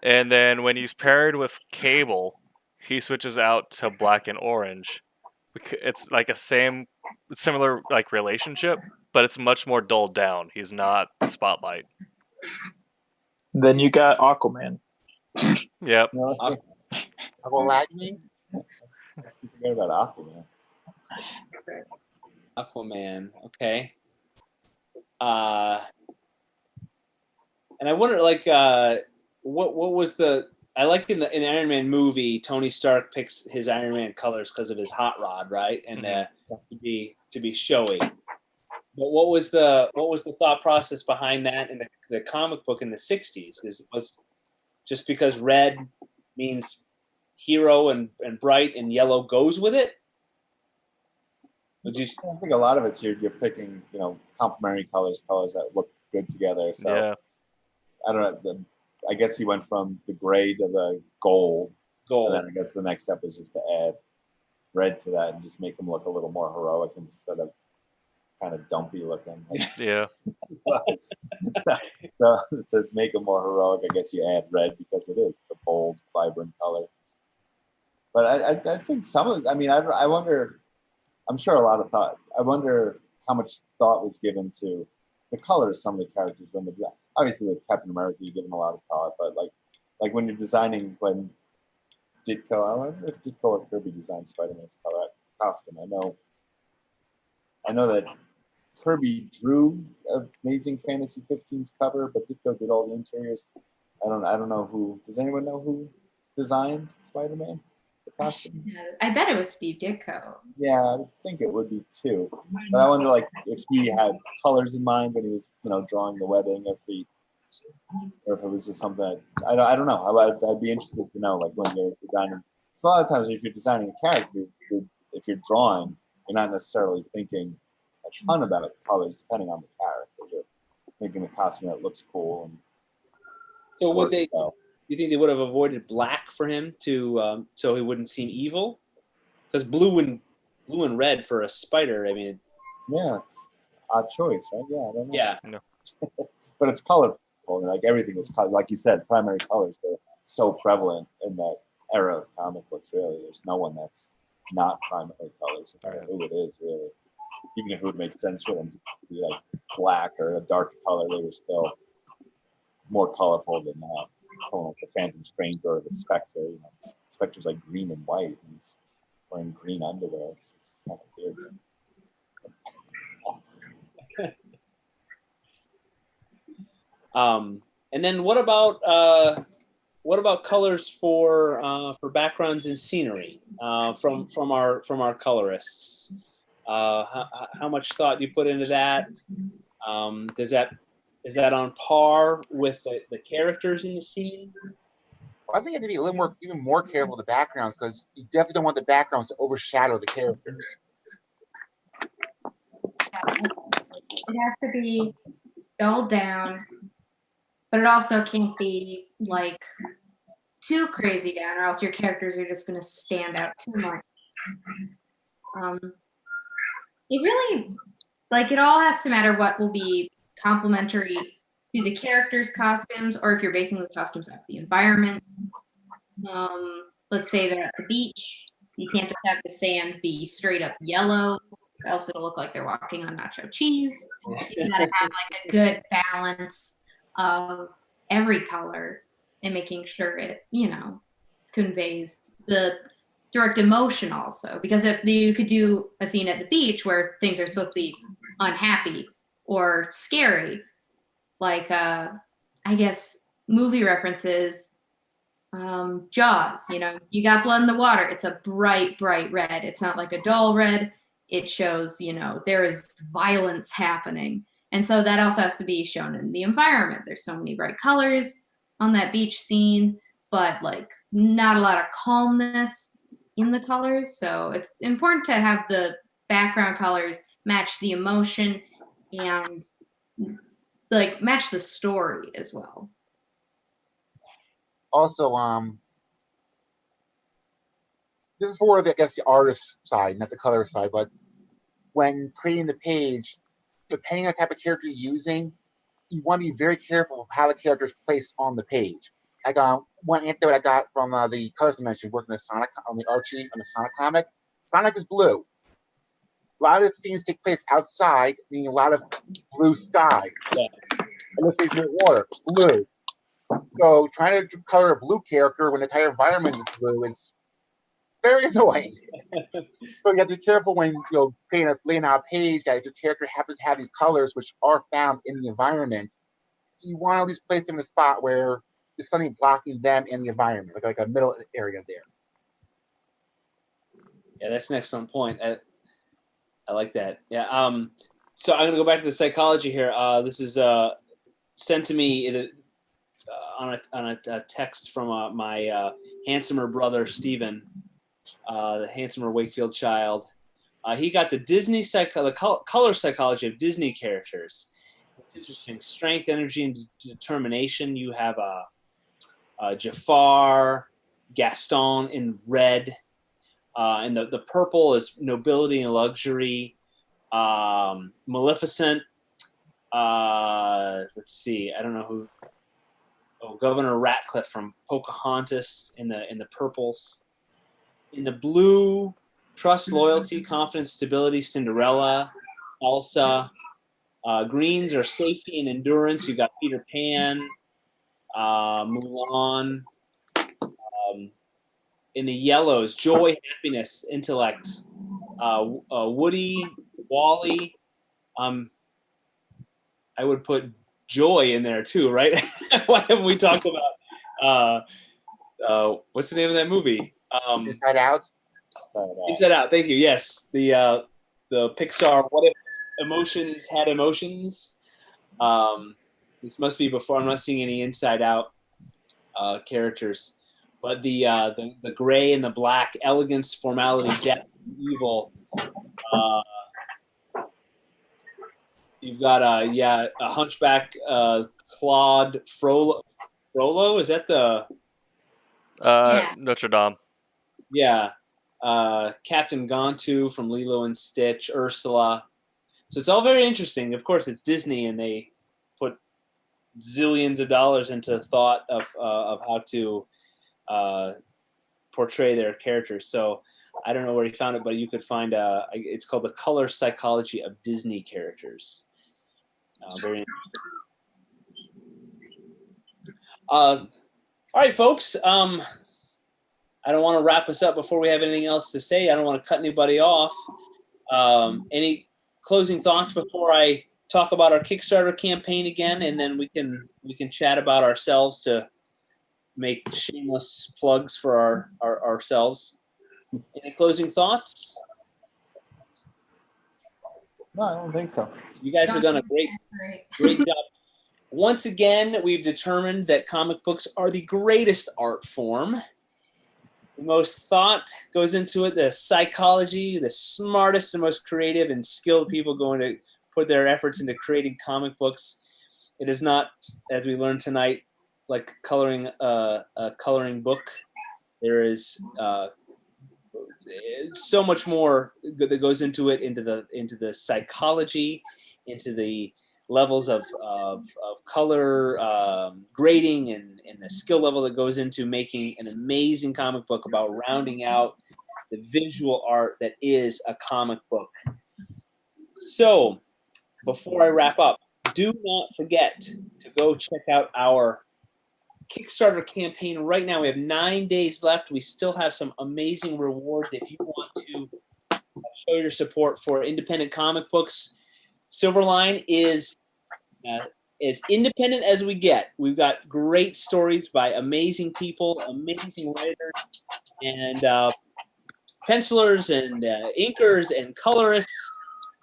And then when he's paired with Cable, he switches out to black and orange. It's like a similar like relationship, but it's much more dulled down. He's not the spotlight. Then you got Aquaman. Yep. Aqualagme? You forget about Aquaman. Aquaman. Okay. And I wonder, like, what was the? I like in the Iron Man movie, Tony Stark picks his Iron Man colors because of his hot rod, right? And to be showy. But what was the thought process behind that in the comic book in the '60s? Was just because red means hero and bright, and yellow goes with it? I think a lot of it's you're picking, complementary colors that look good together. So Yeah. I don't know. I guess he went from the gray to the gold. And then I guess the next step is just to add red to that and just make him look a little more heroic instead of kind of dumpy looking. Yeah. So to make him more heroic, I guess you add red because it is. It's a bold, vibrant color. But I think some of, I wonder, I'm sure a lot of thought, I wonder how much thought was given to the colors some of the characters when obviously with Captain America you're given a lot of thought, but like when you're designing, when Ditko, I wonder if Ditko or Kirby designed Spider-Man's costume. I know that Kirby drew Amazing Fantasy 15's cover, but Ditko did all the interiors. I don't know who. Does anyone know who designed Spider-Man? The costume? I bet it was Steve Ditko. Yeah, I think it would be too. But I wonder, like, if he had colors in mind when he was, drawing the webbing, or if it was just something that, I don't know. I'd be interested to know, like, when you're designing. Because a lot of times, if you're designing a character, if you're drawing, you're not necessarily thinking a ton about colors, depending on the character. You're making a costume that looks cool. And so would they? You think they would have avoided black for him to so he wouldn't seem evil? Because blue and red for a spider, yeah, it's odd choice, right? Yeah, I don't know. Yeah. No. But it's colorful, and like everything is color. Like you said, primary colors are so prevalent in that era of comic books. Really, there's no one that's not primary colors. No matter who it is, really. Even if it would make sense for them to be like black or a dark color, they were still more colorful than like the Phantom Stranger or the Spectre. Spectre's like green and white, and he's wearing green underwear. It's kind of weird. And then what about colors for backgrounds and scenery from our colorists? How much thought do you put into that? Is that on par with the characters in the scene? Well, I think you have to be a little even more careful of the backgrounds, because you definitely don't want the backgrounds to overshadow the characters. It has to be dulled down, but it also can't be like too crazy down, or else your characters are just going to stand out too much. It really, it all has to matter what will be complementary to the characters' costumes, or if you're basing the costumes off the environment. Let's say they're at the beach. You can't just have the sand be straight up yellow, or else it'll look like they're walking on nacho cheese. You gotta have a good balance of every color and making sure it, conveys the direct emotion also. Because if you could do a scene at the beach where things are supposed to be unhappy or scary, like I guess movie references, Jaws, you got blood in the water. It's a bright, bright red. It's not like a dull red. It shows, there is violence happening. And so that also has to be shown in the environment. There's so many bright colors on that beach scene, but not a lot of calmness in the colors. So it's important to have the background colors match the emotion and match the story as well. Also, this is for the artist side, not the color side, but when creating the page, depending on the type of character you're using, you want to be very careful of how the character is placed on the page. I got one anecdote I got from the Colors Dimension working the Sonic on the Archie on the Sonic comic. Sonic is blue. A lot of the scenes take place outside, meaning a lot of blue skies. Yeah. Unless he's near water, blue. So trying to color a blue character when the entire environment is blue is very annoying. So you have to be careful when laying out a page that if your character happens to have these colors which are found in the environment, you want to at least place them in a spot where there's something blocking them in the environment, like a middle area there. Yeah, that's an excellent point. I like that. Yeah. So I'm gonna go back to the psychology here. This is sent to me on a text from my handsomer brother Stephen, the handsomer Wakefield child. He got the the color psychology of Disney characters. It's interesting. Strength, energy, and determination. You have Jafar, Gaston in red. And the purple is nobility and luxury. Maleficent. Let's see. I don't know who. Oh, Governor Ratcliffe from Pocahontas in the purples. In the blue, trust, loyalty, confidence, stability. Cinderella, Elsa. Greens are safety and endurance. You got Peter Pan, Mulan. In the yellows, joy, happiness, intellect. Woody, Wally. I would put joy in there too, right? Why haven't we talked about what's the name of that movie? Inside Out. Inside Out. Thank you. Yes, the Pixar. What if emotions had emotions? This must be before. I'm not seeing any Inside Out characters. But the gray and the black, elegance, formality, depth, evil. You've got a hunchback, Claude Frollo. Is that the? Notre Dame. Yeah, Captain Gontu from Lilo and Stitch, Ursula. So it's all very interesting. Of course, it's Disney, and they put zillions of dollars into thought of how to portray their characters. So I don't know where he found it, but you could find it's called The Color Psychology of Disney Characters. Very interesting. All right, folks. I don't want to wrap us up before we have anything else to say. I don't want to cut anybody off. Any closing thoughts before I talk about our Kickstarter campaign again, and then we can chat about ourselves to make shameless plugs for ourselves. Any closing thoughts? No, I don't think so. You guys have done a great job. Once again, we've determined that comic books are the greatest art form. The most thought goes into it, the psychology, the smartest and most creative and skilled people going to put their efforts into creating comic books. It is not, as we learned tonight, like coloring a coloring book. There is so much more that goes into it, into the psychology, into the levels of color grading and the skill level that goes into making an amazing comic book about rounding out the visual art that is a comic book. So before I wrap up, do not forget to go check out our Kickstarter campaign right now. We have 9 days left. We still have some amazing rewards if you want to show your support for independent comic books. Silverline is as independent as we get. We've got great stories by amazing people, amazing writers, and pencilers and inkers and colorists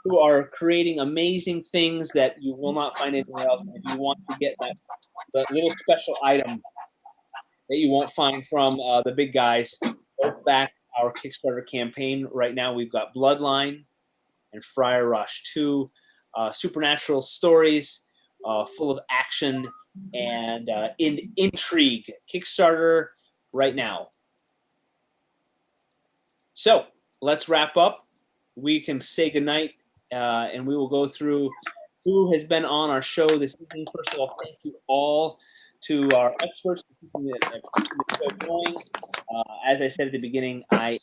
who are creating amazing things that you will not find anywhere else. If you want to get that little special item that you won't find from the big guys, go back our Kickstarter campaign. Right now we've got Bloodline and Friar Rush, two supernatural stories full of action and intrigue. Kickstarter right now. So let's wrap up. We can say goodnight, and we will go through who has been on our show this evening. First of all, thank you all to our experts for keeping the show going. As I said at the beginning, I am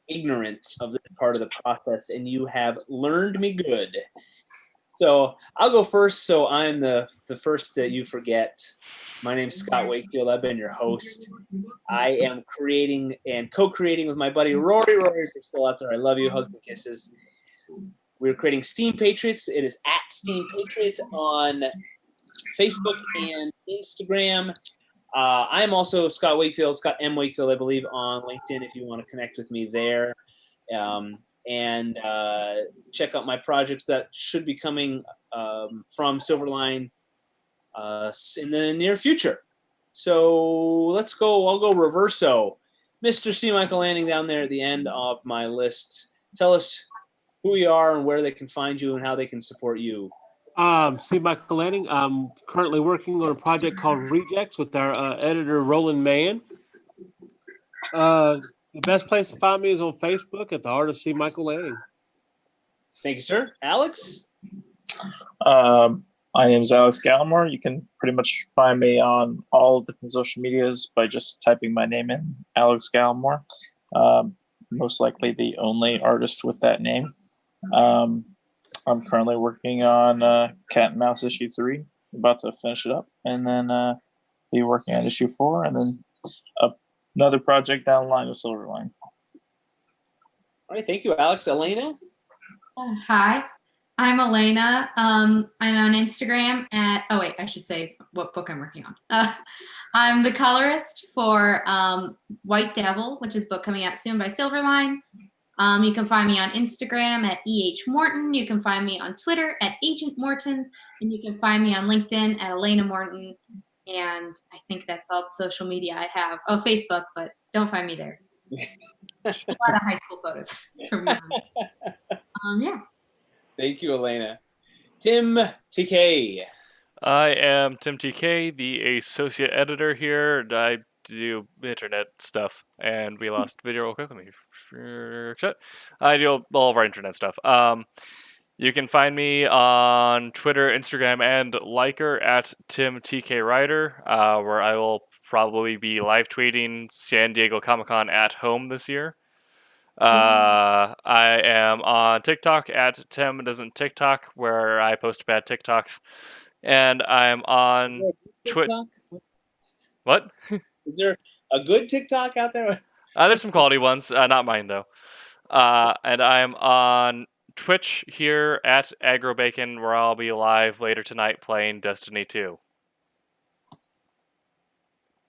ignorant of this part of the process, and you have learned me good. So I'll go first, so I'm the first that you forget. My name's Scott Wakefield. I've been your host. I am creating and co-creating with my buddy Rory. Rory, if you're still out there, I love you. Hugs and kisses. We're creating Steam Patriots. It is at Steam Patriots on Facebook and Instagram. I am also Scott Wakefield, Scott M. Wakefield, I believe, on LinkedIn if you want to connect with me there. And check out my projects that should be coming from Silverline in the near future. So let's go. I'll go reverso. Mr. C. Michael Lanning down there at the end of my list. Tell us who you are and where they can find you and how they can support you. C. Michael Lanning. I'm currently working on a project called Rejects with our editor, Roland Mann. The best place to find me is on Facebook at the artist C. Michael Lanning. Thank you, sir. Alex? My name is Alex Gallimore. You can pretty much find me on all different social medias by just typing my name in, Alex Gallimore. Most likely the only artist with that name. I'm currently working on Cat and Mouse issue 3, about to finish it up, and then be working on issue 4, and then another project down the line with Silverline. All right, thank you, Alex. Elena? Hi, I'm Elena. I'm on Instagram at, I should say what book I'm working on. I'm the colorist for White Devil, which is a book coming out soon by Silverline. You can find me on Instagram at Morton. You can find me on Twitter at Agent Morton. And you can find me on LinkedIn at Elena Morton. And I think that's all the social media I have. Oh, Facebook, but don't find me there. A lot of high school photos from me. Yeah. Thank you, Elena. Tim TK. I am Tim TK, the associate editor here. I do internet stuff, and we lost video real quick. Let me shut. I do all of our internet stuff. You can find me on Twitter, Instagram, and Liker at TimTKWriter, where I will probably be live tweeting San Diego Comic-Con at home this year. I am on TikTok at Tim Doesn't TikTok, where I post bad TikToks, and I'm on Twitter. What? Is there a good TikTok out there? There's some quality ones, not mine though. And I'm on Twitch here at AgroBacon, where I'll be live later tonight playing Destiny 2.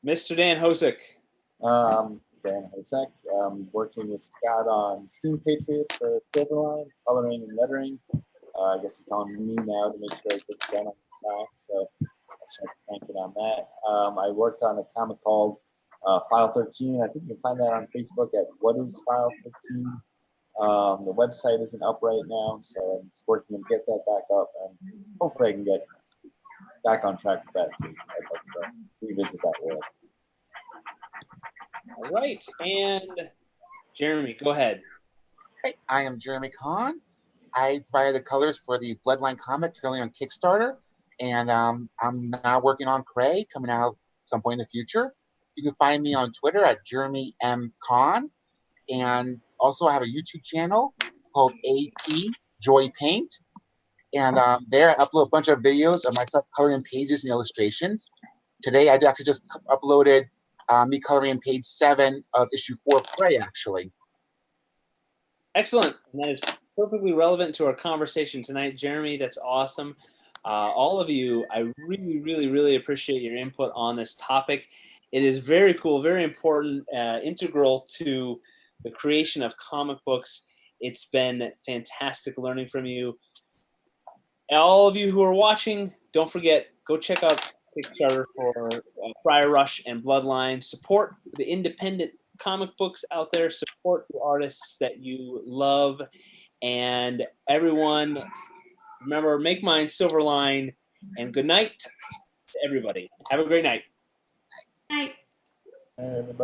Mr. Dan Hosick. Dan Hosek. Working with Scott on Steam Patriots for Silverline, coloring and lettering. I guess it's on me now to make sure I get it done on the back, so I'll start cranking on that. I worked on a comic called File 13. I think you can find that on Facebook at What Is File 13. The website isn't up right now, so I'm just working to get that back up, and hopefully I can get back on track with that too. I'd like to revisit that world. All right, and Jeremy, go ahead. Hey, I am Jeremy Kahn. I provide the colors for the Bloodline comic currently on Kickstarter, and I'm now working on Cray, coming out some point in the future. You can find me on Twitter at Jeremy M. Kahn, and also I have a YouTube channel called AP Joy Paint, and there I upload a bunch of videos of myself coloring pages and illustrations. Today I actually just uploaded me coloring page 7 of issue 4 of Cray, actually. Excellent. And that is perfectly relevant to our conversation tonight. Jeremy, that's awesome. All of you, I really, really, really appreciate your input on this topic. It is very cool, very important, integral to the creation of comic books. It's been fantastic learning from you. All of you who are watching, don't forget, go check out Kickstarter for Friar Rush and Bloodline. Support the independent comic books out there. Support the artists that you love. And everyone, remember, make mine Silverline. And good night to everybody. Have a great night. Night. Hey, everybody.